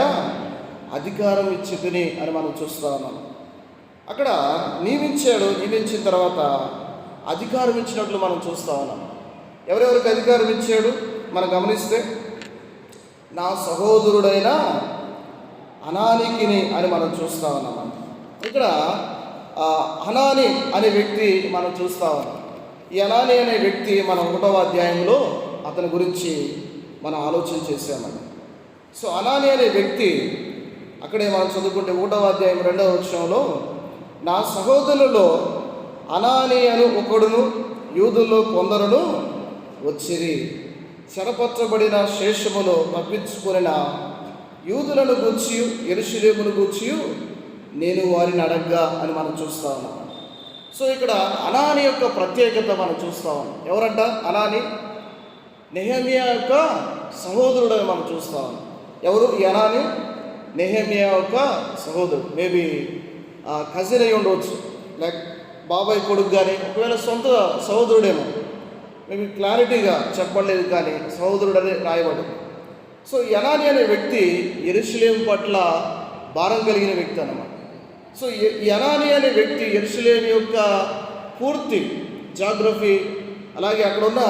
A: అధికారం ఇచ్చితిని అని మనం చూస్తా ఉన్నాం. అక్కడ నియమించిన తర్వాత అధికారం ఇచ్చినట్లు మనం చూస్తా ఉన్నాం. ఎవరెవరికి అధికారం ఇచ్చాడు మనం గమనిస్తే, నా సహోదరుడైన అనానీకిని అని మనం చూస్తా ఉన్నాం. ఇక్కడ హనాని అనే వ్యక్తి మనం చూస్తా ఉన్నాం. ఈ అనాని అనే వ్యక్తి మన 1వ అధ్యాయంలో అతని గురించి మనం ఆలోచన చేసామండి. సో అనాని అనే వ్యక్తి అక్కడే మనం చదువుకుంటే 1వ అధ్యాయం 2వ వచనంలో, నా సహోదరులలో అనాని అను ఒకడును యూదుల్లో కొందరును వచ్చిరి, చెరపరచబడిన శేషములో తప్పించుకొనిన యూదులను గూర్చి యెరూషలేమును గూర్చి నేను వారిని అడగ్గా అని మనం చూస్తా ఉన్నాం. సో ఇక్కడ అనాని యొక్క ప్రత్యేకత మనం చూస్తా ఉన్నాం. ఎవరంట అనాని? నెహెమ్యా యొక్క సహోదరుడు అని మనం చూస్తా ఉన్నాం. ఎవరు ఈ అనాని? నెహెమ్యా యొక్క సహోదరుడు. మేబీ కజిన్ అయి ఉండవచ్చు, లైక్ బాబాయ్ కొడుకు, కానీ ఒకవేళ సొంత సహోదరుడేమో, మేబీ క్లారిటీగా చెప్పలేదు, కానీ సహోదరుడు అనే రాయబడింది. సో ఈ అనాని అనే వ్యక్తి యెరూషలేము పట్ల భారం కలిగిన వ్యక్తి అన్నమాట. సో ఈ అనాని అనే వ్యక్తి యెరూషలేము యొక్క పూర్తి జాగ్రఫీ, అలాగే అక్కడ ఉన్న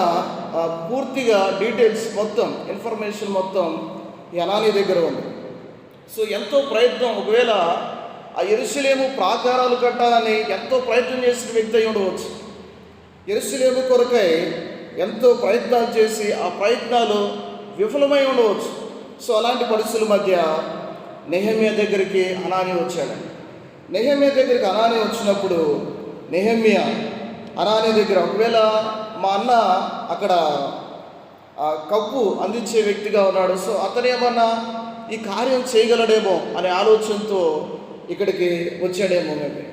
A: పూర్తిగా డీటెయిల్స్ మొత్తం, ఇన్ఫర్మేషన్ మొత్తం ఈ అనాని దగ్గర ఉంది. సో ఎంతో ప్రయత్నం, ఒకవేళ ఆ యెరూషలేము ప్రాకారాలు కట్టాలని ఎంతో ప్రయత్నం చేసిన వ్యక్తి అయి ఉండవచ్చు. యెరూషలేము కొరకై ఎంతో ప్రయత్నాలు చేసి ఆ ప్రయత్నాలు విఫలమై ఉండవచ్చు. సో అలాంటి పరిస్థితుల మధ్య నెహెమ్యా దగ్గరికి అనాని వచ్చాడు. నెహెమ్యా దగ్గరికి అనాని వచ్చినప్పుడు నెహెమ్యా అనాని దగ్గర, ఒకవేళ మా అన్న అక్కడ కప్పు అందించే వ్యక్తిగా ఉన్నాడు, సో అతను ఏమన్నా ఈ కార్యం చేయగలడేమో అనే ఆలోచనతో ఇక్కడికి వచ్చాడేమో మేబీ.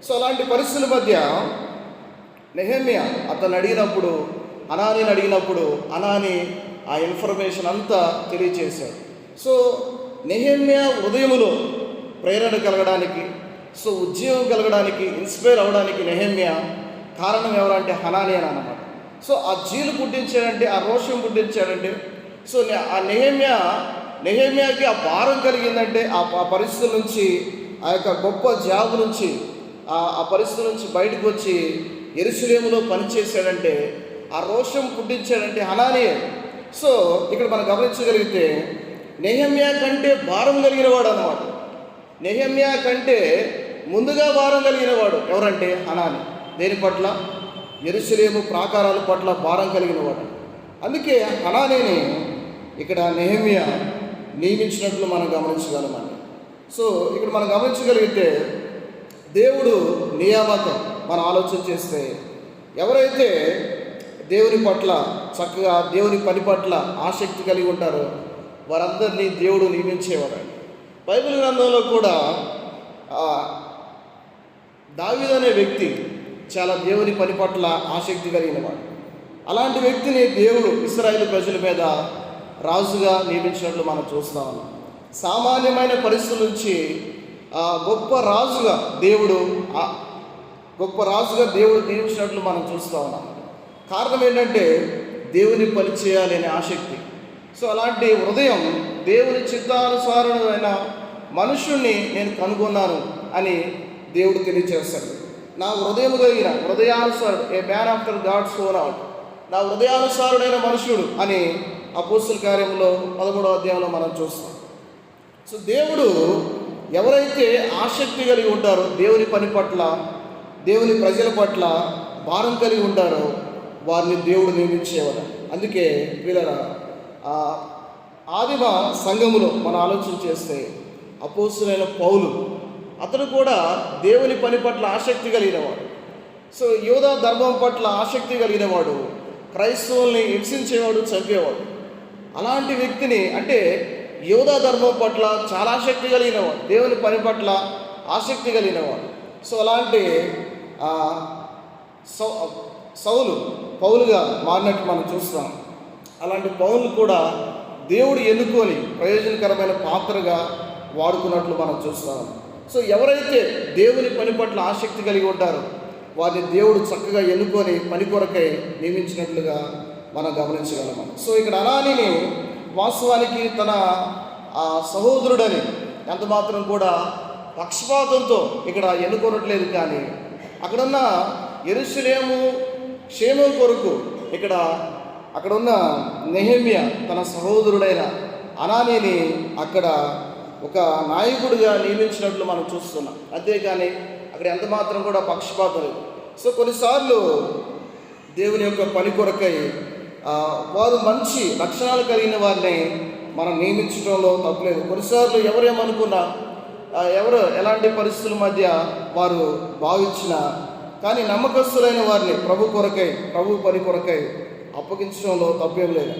A: సో అలాంటి పరిస్థితుల మధ్య నెహెమ్యా అతను అడిగినప్పుడు, అనానిని అడిగినప్పుడు అనాని ఆ ఇన్ఫర్మేషన్ అంతా తెలియచేశాడు. సో నెహెమ్యా హృదయములో ప్రేరణ కలగడానికి, సో ఉద్యోగం కలగడానికి, ఇన్స్పైర్ అవ్వడానికి నెహెమ్యా కారణం ఎవరంటే హనాని అని అన్నమాట. సో ఆ జీలు పుట్టించాడంటే, ఆ రోషం పుట్టించాడంటే, సో ఆ నెహెమ్యాకి ఆ భారం కలిగిందంటే, ఆ పరిస్థితుల నుంచి, ఆ యొక్క గొప్ప జాబ్ నుంచి, ఆ పరిస్థితుల నుంచి బయటకు వచ్చి యెరూషలేములో పనిచేశాడంటే, ఆ రోషం పుట్టించాడంటే హనానియే. సో ఇక్కడ మనం గమనించగలిగితే నెహెమ్యా కంటే భారం కలిగినవాడు అన్నమాట. నెహెమ్యా కంటే ముందుగా భారం కలిగినవాడు ఎవరంటే హనాని. దేని పట్ల? యెరూషలేము ప్రాకారాల పట్ల భారం కలిగినవాడు. అందుకే హనానీని ఇక్కడ నెహెమ్యా నియమించినట్లు మనం గమనించగలమండి. సో ఇక్కడ మనం గమనించగలిగితే దేవుడు నియామకం మనం ఆలోచన చేస్తే, ఎవరైతే దేవుని పట్ల చక్కగా దేవుని పని పట్ల ఆసక్తి కలిగి ఉంటారో వారందరినీ దేవుడు నియమించేవాడండి. బైబిల్ గ్రంథంలో కూడా దావీదు అనే వ్యక్తి చాలా దేవుని పని పట్ల ఆసక్తి కలిగినవాడు. అలాంటి వ్యక్తిని దేవుడు ఇశ్రాయేలు ప్రజల మీద రాజుగా నియమించినట్లు మనం చూస్తా ఉన్నాం. సామాన్యమైన పరిస్థితుల నుంచి గొప్ప రాజుగా దేవుడు నియమించినట్లు మనం చూస్తూ ఉన్నాం. కారణం ఏంటంటే దేవుని పని చేయాలి అనే ఆసక్తి. సో అలాంటి హృదయం, దేవుని చిత్తానుసారమైన మనుషుణ్ణి నేను కనుగొన్నాను అని దేవుడు తెలియచేస్తాడు. నా హృదయం కలిగిన హృదయానుసారుడు, a man after God's own heart, నా హృదయానుసారుడైన మనుషుడు అని అపోస్తల కార్యంలో 13వ అధ్యాయంలో మనం చూస్తాం. సో దేవుడు ఎవరైతే ఆసక్తి కలిగి ఉంటారో దేవుని పని పట్ల, దేవుని ప్రజల పట్ల భారం కలిగి ఉంటారో వారిని దేవుడు నియమించేవాడు. అందుకే వీళ్ళరా ఆదిమ సంఘములో మనం ఆలోచన చేస్తే అపోస్తలుడైన పౌలు, అతను కూడా దేవుని పని పట్ల ఆసక్తి కలిగినవాడు. సో యూదా ధర్మం పట్ల ఆసక్తి కలిగినవాడు, క్రైస్తవుల్ని హింసించేవాడు, చంపేవాడు. అలాంటి వ్యక్తిని, అంటే యూదా ధర్మం పట్ల చాలా ఆసక్తి కలిగినవాడు, దేవుని పని పట్ల ఆసక్తి కలిగినవాడు. సో అలాంటి పౌలుగా మారినట్టు మనం చూస్తాం. అలాంటి పౌలు కూడా దేవుడు ఎన్నుకొని ప్రయోజనకరమైన పాత్రగా వాడుకున్నట్లు మనం చూస్తాం. సో ఎవరైతే దేవుని పని పట్ల ఆసక్తి కలిగి ఉంటారో, వారిని దేవుడు చక్కగా ఎన్నుకొని పని కొరకై నియమించినట్లుగా మనం గమనించగలము. సో ఇక్కడ అనానీని వాస్తవానికి తన సహోదరుడని ఎంత మాత్రం కూడా పక్షపాతంతో ఇక్కడ ఎన్నుకోనట్లేదు, కానీ అక్కడున్న యెరూషలేము క్షేమం కొరకు అక్కడున్న నెహెమ్యా తన సహోదరుడైన అనానీని అక్కడ ఒక నాయకుడిగా నియమించినట్లు మనం చూస్తున్నాం. అంతేగాని అక్కడ ఎంత మాత్రం కూడా పక్షపాతం లేదు. సో కొన్నిసార్లు దేవుని యొక్క పని కొరకై వారు మంచి లక్షణాలు కలిగిన వారిని మనం నియమించడంలో తప్పలేదు. కొన్నిసార్లు ఎవరేమనుకున్నా, ఎవరు ఎలాంటి పరిస్థితుల మధ్య వారు భావించినా, కానీ నమ్మకస్తులైన వారిని ప్రభు పని కొరకై అప్పగించడంలో తప్పేం లేదు.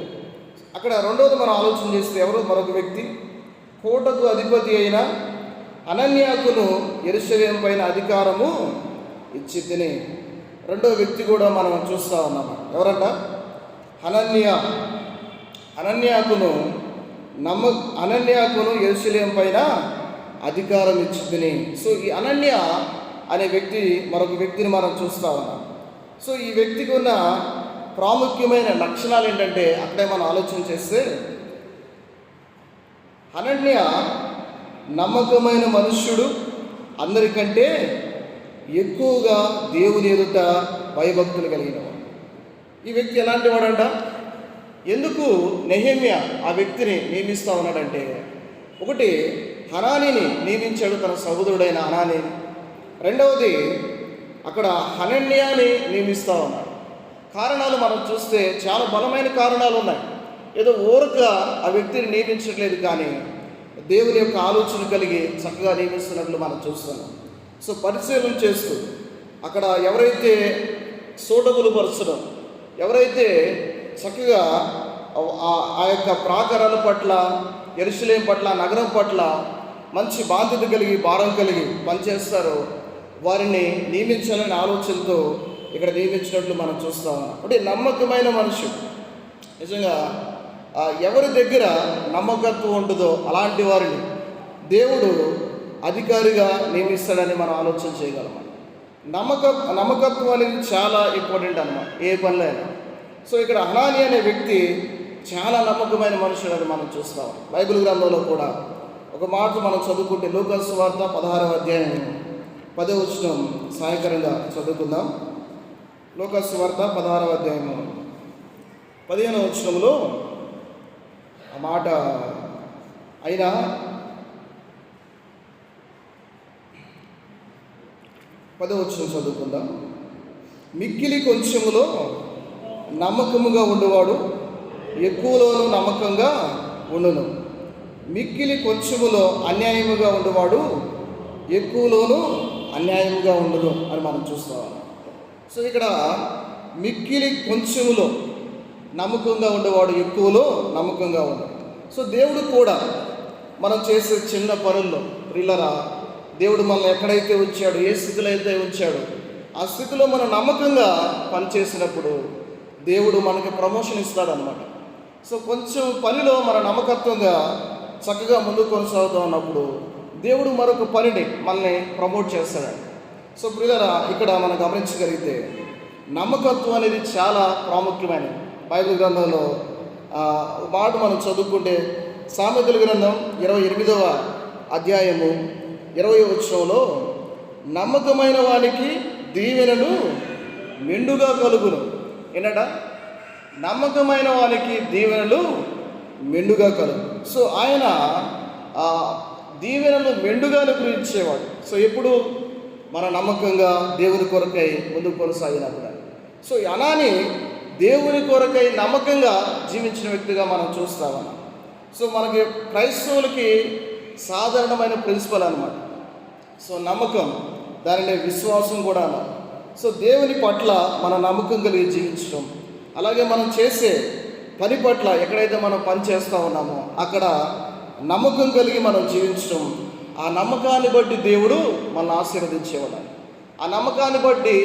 A: అక్కడ రెండవది మనం ఆలోచన చేస్తే మరొక వ్యక్తి కోటకు అధిపతి అయిన అనన్యాకును యెరూషలేము పైన అధికారము ఇచ్చి తిని. రెండో వ్యక్తి కూడా మనం చూస్తూ ఉన్నాము. ఎవరంట? అనన్యాకును యెరూషలేము పైన అధికారం ఇచ్చి తిని. సో ఈ అనన్య అనే వ్యక్తి మరొక వ్యక్తిని మనం చూస్తూ ఉన్నాం. సో ఈ వ్యక్తికి ఉన్న ప్రాముఖ్యమైన లక్షణాలు ఏంటంటే అక్కడే మనం ఆలోచన చేస్తే, అనన్య నమ్మకమైన మనుష్యుడు, అందరికంటే ఎక్కువగా దేవుని ఎదుట భయభక్తులు కలిగినవాడు. ఈ వ్యక్తి ఎలాంటి వాడంట? ఎందుకు నెహెమ్యా ఆ వ్యక్తిని నియమిస్తూ ఉన్నాడంటే, ఒకటి హనానీని నియమించాడు, తన సహోదరుడైన హనానీని. రెండవది అక్కడ అనన్యాని నియమిస్తూ ఉన్నాడు. కారణాలు మనం చూస్తే చాలా బలమైన కారణాలు ఉన్నాయి. ఏదో ఊరక ఆ వ్యక్తిని నియమించట్లేదు, కానీ దేవుని యొక్క ఆలోచన కలిగి చక్కగా నియమిస్తున్నట్లు మనం చూస్తున్నాం. సో పరిశీలన చేస్తూ అక్కడ ఎవరైతే సూటబుల్ పరచడం, ఎవరైతే చక్కగా ఆ యొక్క ప్రాకారాల పట్ల, యెరూషలేము పట్ల, నగరం పట్ల మంచి బాధ్యత కలిగి, భారం కలిగి పనిచేస్తారో వారిని నియమించాలనే ఆలోచనతో ఇక్కడ నియమించినట్లు మనం చూస్తూ ఉన్నాం. అంటే నమ్మకమైన మనుషుడు, నిజంగా ఎవరి దగ్గర నమ్మకత్వం ఉంటుందో అలాంటి వారిని దేవుడు అధికారిగా నియమిస్తాడని మనం ఆలోచన చేయగలం. నమ్మకత్వం అనేది చాలా ఇంపార్టెంట్ అన్నమాట, ఏ పనిలో అయినా. సో ఇక్కడ హనానీ అనే వ్యక్తి చాలా నమ్మకమైన మనుషుడు అని మనం చూస్తాం. బైబిల్ గ్రంథంలో కూడా ఒక మాట మనం చదువుకుంటే లూకా సువార్త 16వ అధ్యాయం 10వ వచనం సహాయకరంగా చదువుకుందాం. లూకా సువార్త 16వ అధ్యాయము 15వ వచనంలో ఆ మాట, అయినా 10వ వచనం చదువుకుందాం. మిక్కిలి కొంచెములో నమ్మకముగా ఉండేవాడు ఎక్కువలోనూ నమ్మకంగా ఉండును, మిక్కిలి కొంచెములో అన్యాయముగా ఉండేవాడు ఎక్కువలోనూ అన్యాయముగా ఉండును అని మనం చూస్తాం. సో ఇక్కడ మిక్కిలి కొంచెములో నమ్మకంగా ఉండేవాడు ఎక్కువలో నమ్మకంగా ఉండడు. సో దేవుడు కూడా మనం చేసే చిన్న పనుల్లో ప్రియులరా, దేవుడు మనల్ని ఎక్కడైతే ఉంచాడు, ఏ స్థితిలో అయితే ఉంచాడు, ఆ స్థితిలో మనం నమ్మకంగా పనిచేసినప్పుడు దేవుడు మనకి ప్రమోషన్ ఇస్తాడనమాట. సో కొంచెం పనిలో మన నమ్మకత్వంగా చక్కగా ముందుకు కొనసాగుతూ ఉన్నప్పుడు దేవుడు మరొక పనిని మనల్ని ప్రమోట్ చేస్తాడు. సో ప్రియులరా, ఇక్కడ మనం గమనించగలిగితే నమ్మకత్వం అనేది చాలా ప్రాముఖ్యమైనది. బైబిల్ గ్రంథంలో మాట మనం చదువుకుంటే సామెతల గ్రంథం 28వ అధ్యాయము 20వ వచనంలో, నమ్మకమైన వానికి దీవెనలు మెండుగా కలుగును. ఏంటట? నమ్మకమైన వానికి దీవెనలు మెండుగా కలుగు. సో ఆయన దీవెనలు మెండుగా అనుగ్రహించేవాడు. సో ఎప్పుడు మన నమ్మకంగా దేవుని కొరకై ముందుకు కొనసాగినప్పుడు. సో అలానే దేవుని కొరకై నమ్మకంగా జీవించిన వ్యక్తిగా మనం చూస్తామన్నా. సో మనకి క్రైస్తవులకి సాధారణమైన ప్రిన్సిపల్ అన్నమాట. సో నమ్మకం, దానిని విశ్వాసం కూడా అన్నారు. సో దేవుని పట్ల మన నమ్మకం కలిగి జీవించడం, అలాగే మనం చేసే పని పట్ల ఎక్కడైతే మనం పని చేస్తూ ఉన్నామో అక్కడ నమ్మకం కలిగి మనం జీవించడం, ఆ నమ్మకాన్ని బట్టి దేవుడు మనల్ని ఆశీర్వదించేవాడు. ఆ నమ్మకాన్ని బట్టి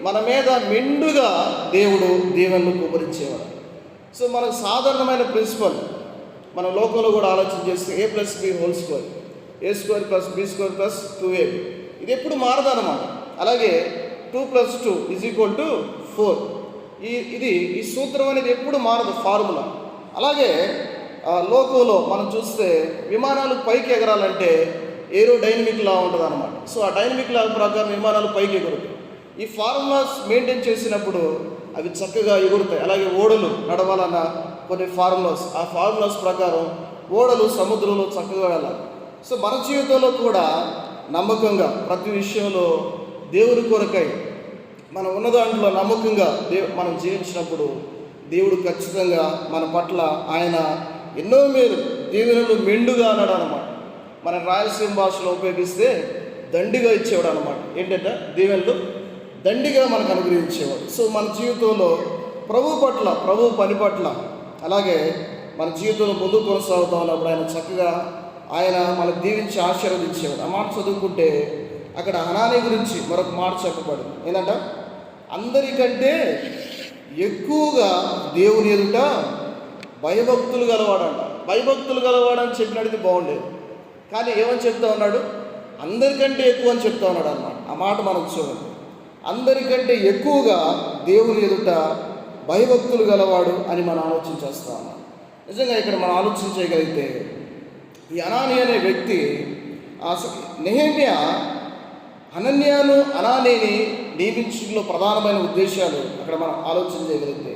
A: మన మీద మెండుగా దేవుడు దీవెనలు కుమరించేవాడు. సో మనకు సాధారణమైన ప్రిన్సిపల్ మన లోకంలో కూడా ఆలోచన చేస్తే A+B², A² + B² + 2AB, ఇది ఎప్పుడు మారదన్నమాట. అలాగే 2+2 = 4. ఈ సూత్రం అనేది ఎప్పుడు మారదు, ఫార్ములా. అలాగే లోకంలో మనం చూస్తే విమానాలు పైకి ఎగరాలంటే ఏరోడైనమిక్ లా ఉంటుంది అనమాట. సో ఆ డైనమిక్ లా ప్రకారం విమానాలు పైకి ఎగురుతాయి. ఈ ఫార్ములాస్ మెయింటైన్ చేసినప్పుడు అవి చక్కగా ఎగురుతాయి. అలాగే ఓడలు నడవాలన్న కొన్ని ఆ ఫార్ములాస్ ప్రకారం ఓడలు సముద్రంలో చక్కగా వెళ్ళాలి. సో మన జీవితంలో కూడా నమ్మకంగా ప్రతి విషయంలో దేవుని కొరకై మనం ఉన్న దాంట్లో నమ్మకంగా మనం జీవించినప్పుడు దేవుడు ఖచ్చితంగా మన పట్ల ఆయన ఎన్నో మేలు దీవెనలు మెండుగా అన్నాడు అనమాట. మన రాయలసీమ భాషలో ఉపయోగిస్తే దండిగా ఇచ్చేవాడు అనమాట. ఏంటంటే దీవెనలు దండిగా మనకు అనుగ్రహించేవాడు. సో మన జీవితంలో ప్రభు పని పట్ల అలాగే మన జీవితంలో ముందుకు కొనసాగుతూ ఉన్నప్పుడు ఆయన చక్కగా మనకు దీవించి ఆశీర్వదించేవాడు. ఆ మాట చదువుకుంటే అక్కడ హనానీ గురించి మరొక మాట చెప్పబడింది. ఏంటంట, అందరికంటే ఎక్కువగా దేవుని ఎదుట భయభక్తులు గలవాడంట. భయభక్తులు గలవాడని చెప్పినది బాగుండేది, కానీ ఏమని చెప్తా ఉన్నాడు, అందరికంటే ఎక్కువ అని చెప్తా ఉన్నాడు అన్నమాట. ఆ మాట మనం చూడండి, అందరికంటే ఎక్కువగా దేవుని ఎదుట భయభక్తులు గలవాడు అని మనం ఆలోచించేస్తా ఉన్నాం. నిజంగా ఇక్కడ మనం ఆలోచన చేయగలిగితే ఈ అనానీ అనే వ్యక్తి నెహెమ్యా అనన్యాను అనానీని నియమించడంలో ప్రధానమైన ఉద్దేశాలు అక్కడ మనం ఆలోచన చేయగలిగితే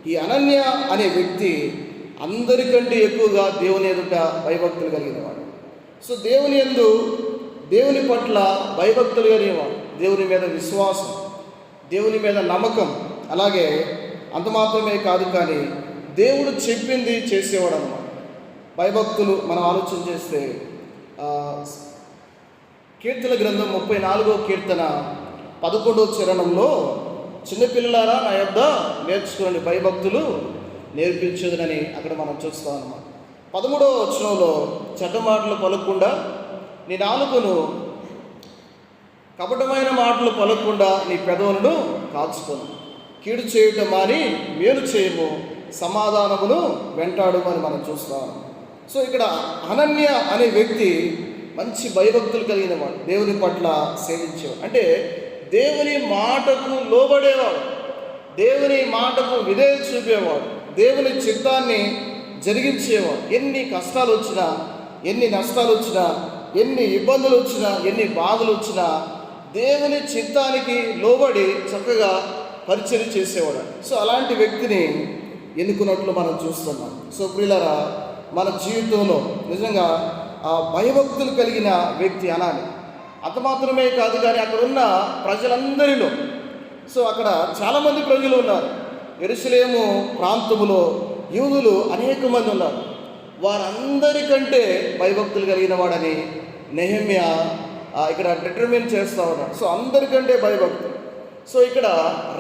A: ఈ అనన్య అనే వ్యక్తి అందరికంటే ఎక్కువగా దేవుని ఎదుట భయభక్తులు కలిగినవాడు. సో దేవుని పట్ల భయభక్తులు కలిగినవాడు, దేవుని మీద విశ్వాసం, దేవుని మీద నమ్మకం, అలాగే అంత మాత్రమే కాదు కానీ దేవుడు చెప్పింది చేసేవాడు అన్నమాట. భయభక్తులు మనం ఆలోచన చేస్తే కీర్తన గ్రంథం 34వ కీర్తన 11వ చరణంలో చిన్నపిల్లలారా నా యొద్ద నేర్చుకుని భయభక్తులు నేర్పించదునని అక్కడ మనం చూస్తాం అన్నమాట. 13వ వచనంలో చెడ్డ మాటలు పలకకుండా నీ నాలుకను, కపటమైన మాటలు పలకకుండా నీ పెదవులను కాచుకొను, కీడు చేయటం మాని మేలు చేయము, సమాధానమును వెంటాడమని మనం చూస్తాం. సో ఇక్కడ అనన్య అనే వ్యక్తి మంచి భయభక్తులు కలిగిన వాడు, దేవుని పట్ల సేవించేవాడు. అంటే దేవుని మాటకు లోబడేవాడు, దేవుని మాటకు విధేయత చూపేవాడు, దేవుని చిత్తాన్ని జరిగించేవాడు. ఎన్ని కష్టాలు వచ్చినా, ఎన్ని నష్టాలు వచ్చినా, ఎన్ని ఇబ్బందులు వచ్చినా, ఎన్ని బాధలు వచ్చినా దేవుని చిత్తానికి లోబడి చక్కగా పరిచర్య చేసేవాడు. సో అలాంటి వ్యక్తిని ఎన్నుకున్నట్లు మనం చూస్తున్నాం. సో ప్రియులారా, మన జీవితంలో నిజంగా భయభక్తులు కలిగిన వ్యక్తి అనాలి. అంత మాత్రమే కాదు కానీ అక్కడ ఉన్న ప్రజలందరిలో, సో అక్కడ చాలామంది ప్రజలు ఉన్నారు. యెరూషలేము ప్రాంతములో యూదులు అనేక మంది ఉన్నారు. వారందరికంటే భయభక్తులు కలిగిన వాడని నెహెమ్యా ఇక్కడ డిటర్మిన్ చేస్తూ ఉన్నాడు. సో అందరికంటే భయభక్తులు. సో ఇక్కడ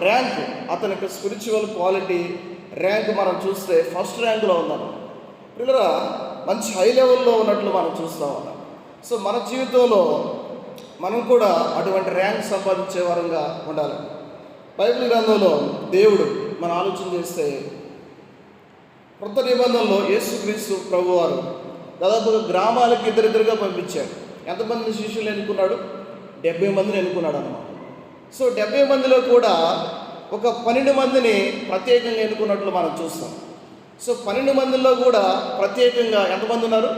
A: ర్యాంక్, అతనికి స్పిరిచువల్ క్వాలిటీ ర్యాంక్ మనం చూస్తే ఫస్ట్ ర్యాంకులో ఉన్నాను. పిల్లరా మంచి హై లెవెల్లో ఉన్నట్లు మనం చూస్తూ ఉన్నాం. సో మన జీవితంలో మనం కూడా అటువంటి ర్యాంక్ సంపాదించే వారంగా ఉండాలి. బైబిల్ గ్రంథంలో దేవుడు మనం ఆలోచన చేస్తే కొత్త నిబంధనలో యేసుక్రీస్తు ప్రభువారు దాదాపుగా గ్రామాలకి ఇద్దరిద్దరుగా పంపించాడు. ఎంతమంది శిష్యులు ఎన్నుకున్నాడు? 70 మందిని ఎన్నుకున్నాడు అన్నమాట. సో 70 మందిలో కూడా ఒక 12 మందిని ప్రత్యేకంగా ఎన్నుకున్నట్లు మనం చూస్తాం. సో 12 మందిలో కూడా ప్రత్యేకంగా ఎంతమంది ఉన్నారు?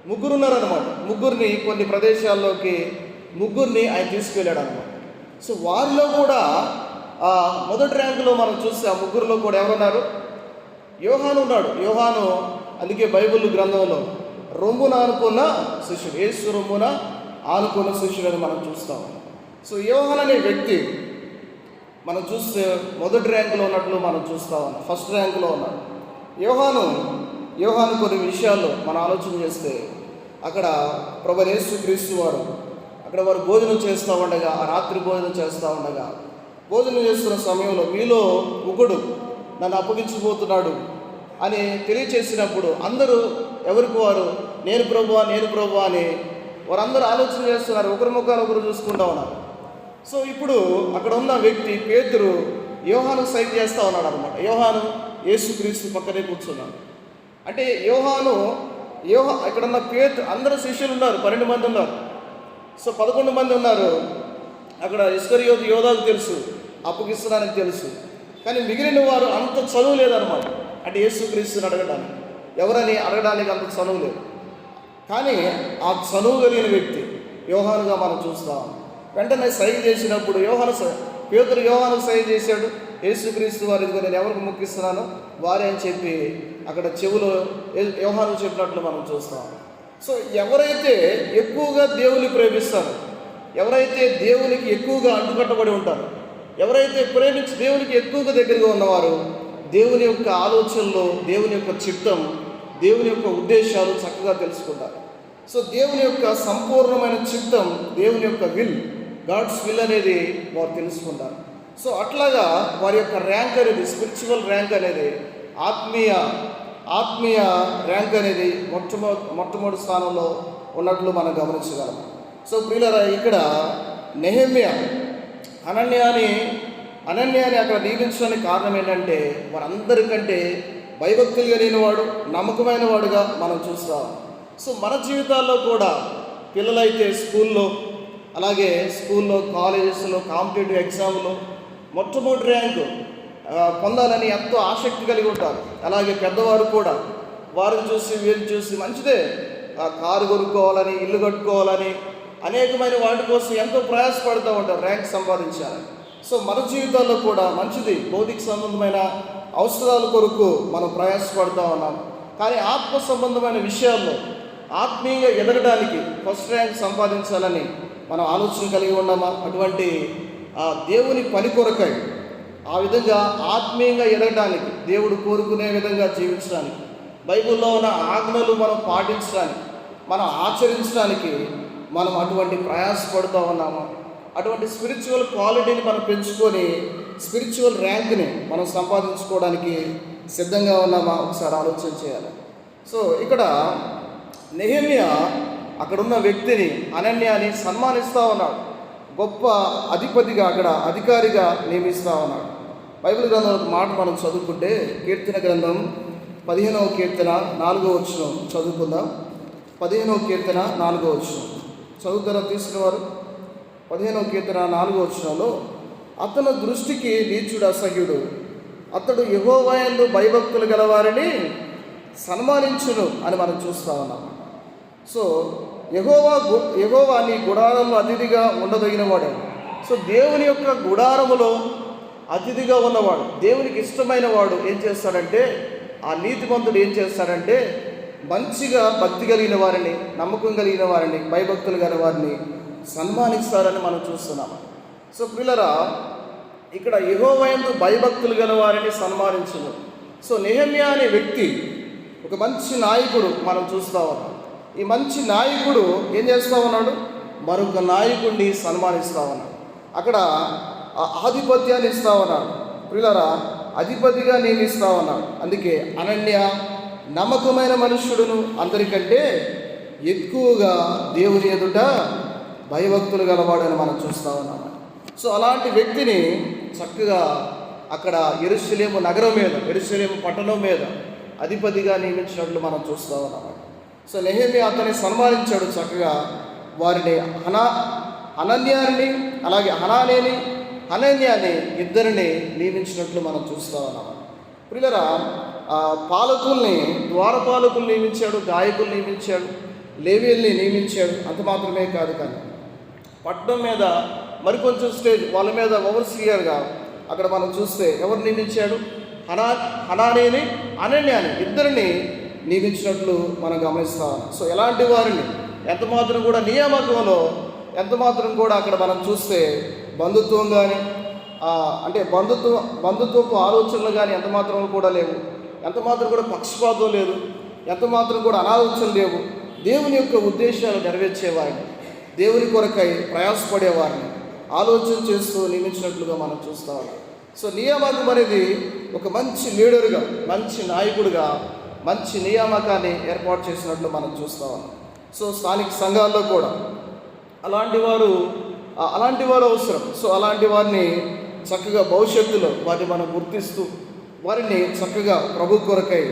A: 3 ఉన్నారన్నమాట. 3 కొన్ని ప్రదేశాల్లోకి 3 ఆయన తీసుకువెళ్ళాడు అనమాట. సో వారిలో కూడా మొదటి ర్యాంకులో మనం చూస్తే ఆ 3లో కూడా ఎవరున్నారు? యోహాను ఉన్నాడు. యోహాను అందుకే బైబిల్ గ్రంథంలో రొమ్మున ఆనుకున్న శిష్యుడు, యేసు రొమ్మున ఆనుకున్న శిష్యుడు అని మనం చూస్తాం. సో యోహాను అనే వ్యక్తి మనం చూస్తే మొదటి ర్యాంకులో ఉన్నట్లు మనం చూస్తా ఉన్నాం, ఫస్ట్ ర్యాంకులో ఉన్నాడు. యోహాను కొన్ని విషయాల్లో మనం ఆలోచన చేస్తే అక్కడ ప్రభువైన యేసుక్రీస్తు వారు అక్కడ వారు భోజనం చేస్తూ ఉండగా, ఆ రాత్రి భోజనం చేస్తూ ఉండగా, భోజనం చేస్తున్న సమయంలో మీలో ఒకడు నన్ను అప్పగించబోతున్నాడు అని తెలియచేసినప్పుడు అందరూ ఎవరికి వారు నేను ప్రభువా అని వారందరూ ఆలోచన చేస్తున్నారు, ఒకరి ముఖాలు ఒకరు చూసుకుంటూ ఉన్నారు. సో ఇప్పుడు అక్కడ ఉన్న వ్యక్తి పేతురు యోహాను సైట్ చేస్తూ ఉన్నాడు అనమాట. యోహాను యేసుక్రీస్తు పక్కనే కూర్చున్నాడు. అంటే ఇక్కడున్న పేతురు, అందరూ శిష్యులు ఉన్నారు, 12 మంది ఉన్నారు. సో 11 మంది ఉన్నారు. అక్కడ ఇస్కరియోతు యోధాకు తెలుసు, అప్పగిస్తున్నానికి తెలుసు. కానీ మిగిలిన వారు అంత చదువు లేదనమాట. అంటే యేసుక్రీస్తుని అడగడానికి, ఎవరని అడగడానికి అంత చదువు లేదు. కానీ ఆ చదువు కలిగిన వ్యక్తి యోహానుగా మనం చూస్తాం. వెంటనే సైగ చేసినప్పుడు పేతురు యోహానుకు సైగ చేశాడు. యేసుక్రీస్తు వారు ఇదిగో నేను ఎవరికి ముక్కిస్తున్నానో వారే అని చెప్పి అక్కడ చెవులో యోహాను చెప్పినట్లు మనం చూస్తాం. సో ఎవరైతే ఎక్కువగా దేవుని ప్రేమిస్తారో, ఎవరైతే దేవునికి ఎక్కువగా అంటుకట్టబడి ఉంటారో, ఎవరైతే ప్రేమించి దేవునికి ఎక్కువగా దగ్గరగా ఉన్నవారు, దేవుని యొక్క ఆలోచనలు, దేవుని యొక్క చిత్తం, దేవుని యొక్క ఉద్దేశాలు చక్కగా తెలుసుకుంటారు. సో దేవుని యొక్క సంపూర్ణమైన చిత్తం, దేవుని యొక్క గాడ్స్ విల్ అనేది వారు తెలుసుకుంటారు. సో అట్లాగా వారి యొక్క ర్యాంక్ అనేది, స్పిరిచువల్ ర్యాంక్ అనేది, ఆత్మీయ ర్యాంక్ అనేది మొట్టమొదటి స్థానంలో ఉన్నట్లు మనం గమనించగలం. సో ప్రియులారా, ఇక్కడ నెహెమ్యా అనన్యాని అక్కడ నియమించడానికి కారణం ఏంటంటే వారందరికంటే భయభక్తులు కలిగిన వాడు, నమ్మకమైన వాడుగా మనం చూస్తాం. సో మన జీవితాల్లో కూడా పిల్లలైతే స్కూల్లో, కాలేజెస్లో, కాంపిటేటివ్ ఎగ్జామ్లో మొట్టమొదటి ర్యాంకు పొందాలని ఎంతో ఆసక్తి కలిగి ఉంటారు. అలాగే పెద్దవారు కూడా వారిని చూసి వీరిని చూసి మంచిదే, కారు కొనుక్కోవాలని, ఇల్లు కట్టుకోవాలని, అనేకమైన వాటి కోసం ఎంతో ప్రయాసపడుతూ ఉంటారు ర్యాంక్ సంపాదించాలని. సో మన జీవితాల్లో కూడా మంచిది, భౌతిక సంబంధమైన అవసరాల కొరకు మనం ప్రయాసపడుతూ ఉన్నాం. కానీ ఆత్మ సంబంధమైన విషయాల్లో ఆత్మీయంగా ఎదగడానికి ఫస్ట్ ర్యాంక్ సంపాదించాలని మనం ఆలోచన కలిగి ఉన్నామా? అటువంటి దేవుని పని కొరకై ఆ విధంగా ఆత్మీయంగా ఎదగడానికి, దేవుడు కోరుకునే విధంగా జీవించడానికి, బైబిల్లో ఉన్న ఆజ్ఞలు మనం పాటించడానికి, మనం ఆచరించడానికి మనం అటువంటి ప్రయాసపడుతూ ఉన్నామా? అటువంటి స్పిరిచువల్ క్వాలిటీని మనం పెంచుకొని స్పిరిచువల్ ర్యాంక్ని మనం సంపాదించుకోవడానికి సిద్ధంగా ఉన్నామా? ఒకసారి ఆలోచన చేయాలి. సో ఇక్కడ నెహెమ్యా అక్కడున్న వ్యక్తిని, అనన్యాని సన్మానిస్తూ ఉన్నాడు. గొప్ప అధిపతిగా, అక్కడ అధికారిగా నియమిస్తూ ఉన్నాడు. బైబిల్ గ్రంథం ఒక మాట మనం చదువుకుంటే, కీర్తన గ్రంథం 15వ కీర్తన 4వ వచనం చదువుకుందాం. 15వ కీర్తన 4వ వచనం చదువుతారా తీసుకున్నవారు? 15వ కీర్తన 4వ వచనంలో, అతని దృష్టికి నీచుడు అసహ్యుడు, అతడు యెహోవా యందు భయభక్తులు గలవారిని సన్మానించును అని మనం చూస్తూ ఉన్నాం. సో యెహోవా నీ గుడారంలో అతిథిగా ఉండదగిన వాడు. సో దేవుని యొక్క గుడారములో అతిథిగా ఉన్నవాడు, దేవునికి ఇష్టమైన వాడు ఏం చేస్తాడంటే, ఆ నీతిమంతుడు ఏం చేస్తాడంటే మంచిగా భక్తి కలిగిన వారిని, నమ్మకం కలిగిన వారిని, భయభక్తులు గల వారిని సన్మానిస్తారని మనం చూస్తున్నాము. సో పిల్లరా, ఇక్కడ యెహోవా యందు భయభక్తులు గల వారిని సన్మానించును. సో నెహెమ్యా అనే వ్యక్తి ఒక మంచి నాయకుడు మనం చూస్తూ ఉన్నాం. ఈ మంచి నాయకుడు ఏం చేస్తూ ఉన్నాడు? మరొక నాయకుడిని సన్మానిస్తూ ఉన్నాడు. అక్కడ ఆధిపత్యాన్ని ఇస్తూ ఉన్నాడు. పిల్లరా, అధిపతిగా నియమిస్తూ ఉన్నాడు. అందుకే అనన్య నమ్మకమైన మనుష్యుడును, అందరికంటే ఎక్కువగా దేవుని ఎదుట భయభక్తులు గలవాడని మనం చూస్తూ ఉన్నాం. సో అలాంటి వ్యక్తిని చక్కగా అక్కడ యెరూషలేము నగరం మీద, యెరూషలేము పట్టణం మీద అధిపతిగా నియమించినట్లు మనం చూస్తూ ఉన్నాం. సో నెహెమ్యా అతన్ని సన్మానించాడు చక్కగా. వారిని అనన్యాని, అలాగే అనన్యాని ఇద్దరిని నియమించినట్లు మనం చూస్తూ ఉన్నాం. ప్రియులరా, పాలకుల్ని, ద్వారపాలకులు నియమించాడు, గాయకులు నియమించాడు, లేవీయుల్ని నియమించాడు. అంత మాత్రమే కాదు, కానీ పట్టణం మీద మరికొంచెం స్టేజ్ వాళ్ళ మీద ఓవర్సీయర్గా అక్కడ మనం చూస్తే ఎవరు నియమించాడు? అనన్యాని ఇద్దరిని నియమించినట్లు మనం గమనిస్తా ఉన్నాం. సో ఎలాంటి వారిని ఎంతమాత్రం కూడా నియామకంలో ఎంతమాత్రం కూడా అక్కడ మనం చూస్తే బంధుత్వం కానీ, అంటే బంధుత్వపు ఆలోచనలు కానీ ఎంతమాత్రం కూడా లేవు, ఎంతమాత్రం కూడా పక్షపాతం లేదు, ఎంతమాత్రం కూడా అనాలోచనలు లేవు. దేవుని యొక్క ఉద్దేశాలు నెరవేర్చేవారిని, దేవుని కొరకై ప్రయాసపడేవారిని ఆలోచన చేస్తూ నియమించినట్లుగా మనం చూస్తూ ఉన్నాం. సో నియామకం అనేది ఒక మంచి లీడర్గా, మంచి నాయకుడిగా మంచి నియామకాన్ని ఏర్పాటు చేసినట్లు మనం చూస్తూ ఉన్నాం. సో స్థానిక సంఘాల్లో కూడా అలాంటి వారు అవసరం. సో అలాంటి వారిని చక్కగా భవిష్యత్తులో వారిని మనం గుర్తిస్తూ వారిని చక్కగా ప్రభు కొరకై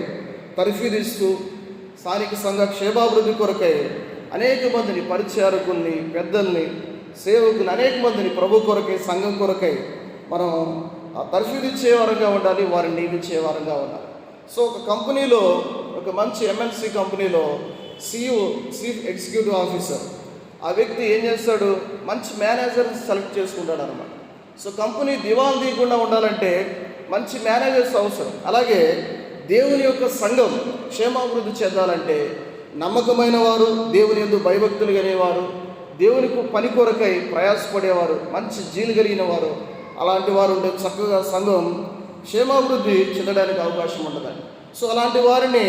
A: పరిశీలిస్తూ స్థానిక సంఘ క్షేమాభివృద్ధి కొరకై అనేక మందిని, పరిచారకుల్ని, పెద్దల్ని సేవకులు అనేక మందిని ప్రభు కొరకై, సంఘం కొరకై మనం పరిశీలించే వారంగా ఉండాలి, వారిని నియమించే వారంగా ఉండాలి. సో ఒక కంపెనీలో, ఒక మంచి ఎంఎన్సి కంపెనీలో CEO, చీఫ్ ఎగ్జిక్యూటివ్ ఆఫీసర్, ఆ వ్యక్తి ఏం చేస్తాడు, మంచి మేనేజర్ని సెలెక్ట్ చేసుకుంటాడు అనమాట. సో కంపెనీ దివాలా తీయకుండా ఉండాలంటే మంచి మేనేజర్స్ అవసరం. అలాగే దేవుని యొక్క సంఘం క్షేమాభివృద్ధి చెందాలంటే నమ్మకమైన వారు, దేవుని యందు భయభక్తులు కలిగేవారు, దేవునికి పని కొరకై ప్రయాసపడేవారు, మంచి జీలు కలిగిన వారు, అలాంటి వారు ఉంటే చక్కగా సంఘం క్షేమాభివృద్ధి చెందడానికి అవకాశం ఉంటుందండి. సో అలాంటి వారిని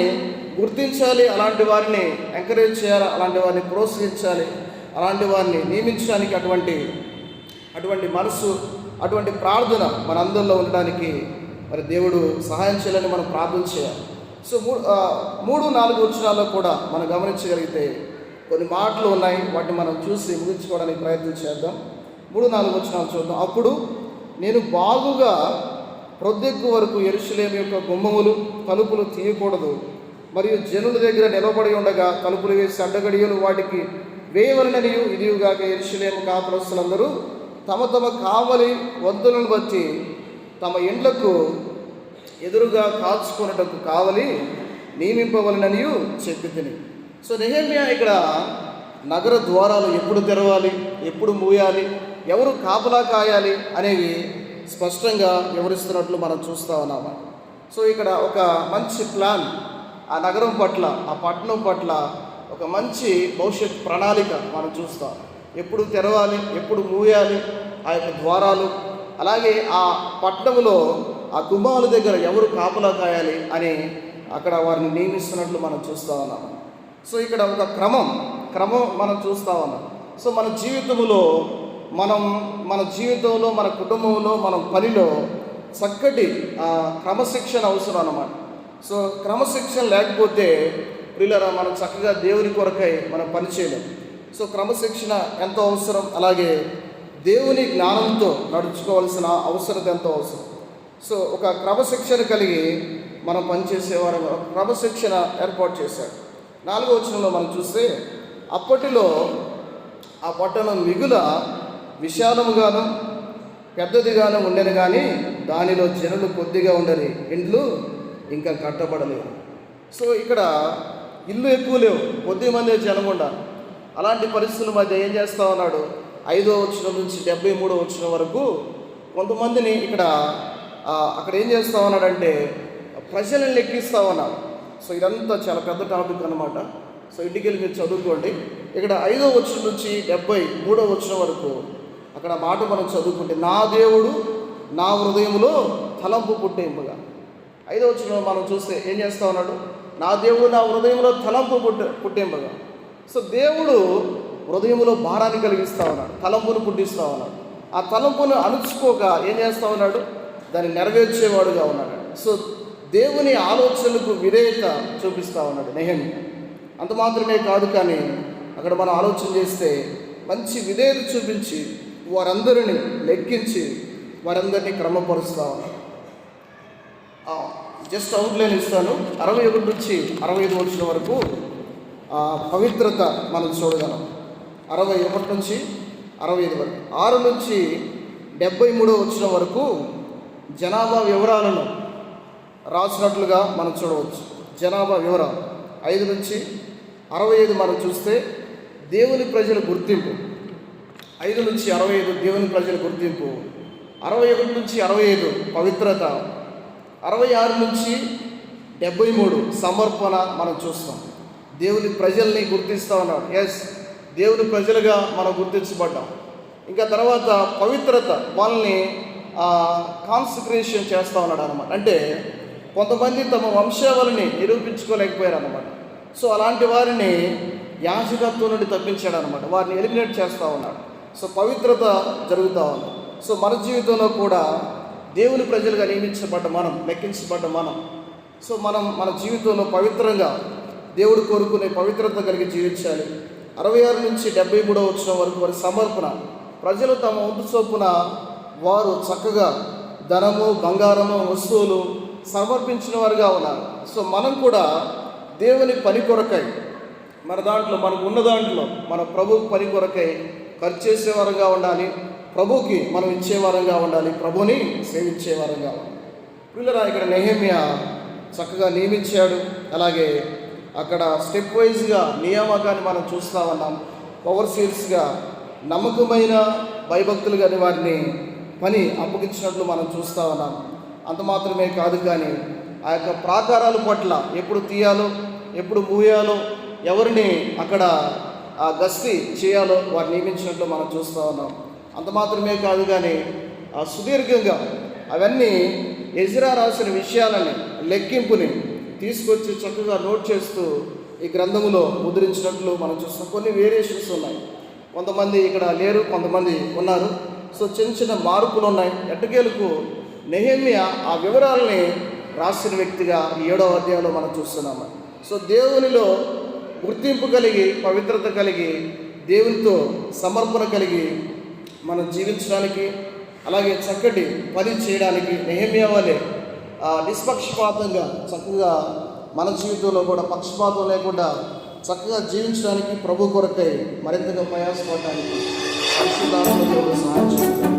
A: గుర్తించాలి, అలాంటి వారిని ఎంకరేజ్ చేయాలి, అలాంటి వారిని ప్రోత్సహించాలి, అలాంటి వారిని నియమించడానికి అటువంటి మనసు, అటువంటి ప్రార్థన మన అందరిలో ఉండడానికి మరి దేవుడు సహాయం చేయాలని మనం ప్రార్థన చేయాలి. సో 3-4 వచనాల్లో కూడా మనం గమనించగలిగితే కొన్ని మాటలు ఉన్నాయి, వాటిని మనం చూసి ముగించుకోవడానికి ప్రయత్నం చేద్దాం. 3-4 వచనాలు చూద్దాం. అప్పుడు నేను బాగుగా ప్రొద్దెక్కు వరకు యెరూషలేము యొక్క గుమ్మములు, తలుపులు తీయకూడదు, మరియు జనుల దగ్గర నిలబడి ఉండగా తలుపులు వేసి అడ్డగడియలు వాటికి వేయవలననియు, ఇదియుగాక యెరూషలేము కాపురస్తులందరూ తమ తమ కావలి వద్దులను బట్టి తమ ఇండ్లకు ఎదురుగా కాల్చుకున్నటకు కావలి నియమింపవలననియు చెప్పితిని. సో నెహెమ్యా ఇక్కడ నగర ద్వారాలు ఎప్పుడు తెరవాలి, ఎప్పుడు మూయాలి, ఎవరు కాపలా కాయాలి అనేవి స్పష్టంగా వివరిస్తున్నట్లు మనం చూస్తూ ఉన్నాము. సో ఇక్కడ ఒక మంచి ప్లాన్, ఆ నగరం పట్ల, ఆ పట్టణం పట్ల ఒక మంచి భవిష్యత్ ప్రణాళిక మనం చూస్తాం. ఎప్పుడు తెరవాలి, ఎప్పుడు మూయాలి ఆ యొక్క ద్వారాలు, అలాగే ఆ పట్టణంలో ఆ గుమ్మాల దగ్గర ఎవరు కాపలా కాయాలి అని అక్కడ వారిని నియమిస్తున్నట్లు మనం చూస్తూ ఉన్నాము. సో ఇక్కడ ఒక క్రమం మనం చూస్తూ ఉన్నాం. సో మన జీవితంలో మన కుటుంబంలో, మన పనిలో చక్కటి క్రమశిక్షణ అవసరం అన్నమాట. సో క్రమశిక్షణ లేకపోతే ప్రియులారా మనం చక్కగా దేవుని కొరకై మనం పని చేయలేం. సో క్రమశిక్షణ ఎంతో అవసరం, అలాగే దేవుని జ్ఞానంతో నడుచుకోవాల్సిన అవసరం ఎంతో అవసరం. సో ఒక క్రమశిక్షణ కలిగి మనం పనిచేసేవారు, క్రమశిక్షణ ఏర్పాటు చేశాడు. 4వ వచనంలో మనం చూస్తే అప్పటిలో ఆ పట్టణం మిగుల విశాలముగాను పెద్దదిగాను ఉండేది, కానీ దానిలో జనులు కొద్దిగా ఉండని, ఇండ్లు ఇంకా కట్టబడలేవు. సో ఇక్కడ ఇల్లు ఎక్కువ లేవు, కొద్ది మంది జనం ఉండాలి. అలాంటి పరిస్థితుల మధ్య ఏం చేస్తూ ఉన్నాడు, 5వ వచనం నుంచి 73వ వచనం వరకు కొంతమందిని అక్కడ ఏం చేస్తూ ఉన్నాడంటే ప్రజలను లెక్కిస్తూ ఉన్నాడు. సో ఇదంతా చాలా పెద్ద టాపిక్ అన్నమాట. సో ఇంటికి వెళ్ళి మీరు చదువుకోండి. ఇక్కడ 5వ వచనం నుంచి 73వ వచనం వరకు అక్కడ మాట మనం చదువుకుంటే, నా దేవుడు నా హృదయంలో తలంపు పుట్టింపుగా. 5వ వచనం మనం చూస్తే ఏం చేస్తూ ఉన్నాడు, నా దేవుడు నా హృదయంలో తలంపు పుట్టింపుగా. సో దేవుడు హృదయంలో భారాన్ని కలిగిస్తూ ఉన్నాడు, తలంపును పుట్టిస్తూ ఉన్నాడు. ఆ తలంపును అణుచుకోక ఏం చేస్తూ ఉన్నాడు, దాన్ని నెరవేర్చేవాడుగా ఉన్నాడు. సో దేవుని ఆలోచనలకు విధేయత చూపిస్తూ ఉన్నాడు నెహెమ్యా. అంత మాత్రమే కాదు, కానీ అక్కడ మనం ఆలోచన చేస్తే మంచి విధేయత చూపించి వారందరినీ లెక్కించి వారందరినీ క్రమపరుస్తూ ఉన్నాడు. జస్ట్ అవుట్లైన్ ఇస్తాను. 61 నుంచి 65 వచనం వరకు పవిత్రత మనం చూడగలం. 61 నుంచి 65 వరకు. 6 నుంచి 73వ వచనం వరకు జనాభా వివరాలను రాసినట్లుగా మనం చూడవచ్చు. జనాభా వివరాలు 5 నుంచి 65 మనం చూస్తే దేవుని ప్రజల గుర్తింపు. 5 నుంచి 65 దేవుని ప్రజల గుర్తింపు. 61 నుంచి 65 పవిత్రత. 66 నుంచి 73 సమర్పణ మనం చూస్తాం. దేవుని ప్రజల్ని గుర్తిస్తూ ఉన్నాడు. ఎస్, దేవుని ప్రజలుగా మనం గుర్తించబడ్డాం. ఇంకా తర్వాత పవిత్రత, వాళ్ళని కాన్సక్రేషన్ చేస్తూ ఉన్నాడు అనమాట. అంటే కొంతమంది తమ వంశావళిని నిరూపించుకోలేకపోయారు అనమాట. సో అలాంటి వారిని యాజకత్వం నుండి తప్పించాడు అనమాట, వారిని ఎలిమినేట్ చేస్తూ ఉన్నాడు. సో పవిత్రత జరుగుతూ ఉంది. సో మన జీవితంలో కూడా దేవుని ప్రజలుగా నియమించబడ్డ మనం, లెక్కించబడ్డ మనం, సో మన జీవితంలో పవిత్రంగా దేవుడు కోరుకునే పవిత్రత కలిగి జీవించాలి. 66 నుంచి 73వ వచనం వరకు వారి సమర్పణ. ప్రజలు తమ వంతు చొప్పున వారు చక్కగా ధనము, బంగారము, వస్తువులు సమర్పించిన వారుగా ఉన్నారు. సో మనం కూడా దేవుని పని కొరకై, మన దాంట్లో మనకు ఉన్న దాంట్లో మన ప్రభు పని కొరకై ఖర్చు చేసేవారంగా ఉండాలి, ప్రభుకి మనం ఇచ్చేవారంగా ఉండాలి, ప్రభుని సేవించేవారంగా ఉండాలి. పిల్లరా, ఇక్కడ నెహెమ్యా చక్కగా నియమించాడు. అలాగే అక్కడ స్టెప్ వైజ్గా నియామకాన్ని మనం చూస్తూ ఉన్నాం. ఓవర్సీర్స్గా నమ్మకమైన భయభక్తులు కానీ వారిని పని అప్పగించినట్లు మనం చూస్తూ ఉన్నాం. అంత మాత్రమే కాదు, కానీ ఆ యొక్క ప్రాకారాల పట్ల ఎప్పుడు తీయాలో, ఎప్పుడు మూయాలో, ఎవరిని అక్కడ గస్తీ చేయాలో వారు నియమించినట్లు మనం చూస్తూ ఉన్నాం. అంత మాత్రమే కాదు, కానీ సుదీర్ఘంగా అవన్నీ ఎజ్రా రాసిన విషయాలని లెక్కింపుని తీసుకొచ్చి చక్కగా నోట్ చేస్తూ ఈ గ్రంథములో ముద్రించినట్లు మనం చూస్తాం. కొన్ని వేరియేషన్స్ ఉన్నాయి. కొంతమంది ఇక్కడ లేరు, కొంతమంది ఉన్నారు. సో చిన్న చిన్న మార్పులు ఉన్నాయి. ఎట్టకేలకు నెహెమ్యా ఆ వివరాలని రాసిన వ్యక్తిగా 7వ అధ్యాయంలో మనం చూస్తున్నాము. సో దేవునిలో గుర్తింపు కలిగి, పవిత్రత కలిగి, దేవునితో సమర్పణ కలిగి మనం జీవించడానికి, అలాగే చక్కటి పని చేయడానికి నెహెమ్యా వలె నిష్పక్షపాతంగా చక్కగా మన జీవితంలో కూడా పక్షపాతం లేకుండా చక్కగా జీవించడానికి, ప్రభు కొరకై మరింతగా ప్రయాసపడటానికి పరిశుద్ధాత్మ దేవుడు సహాయం చేస్తాడు.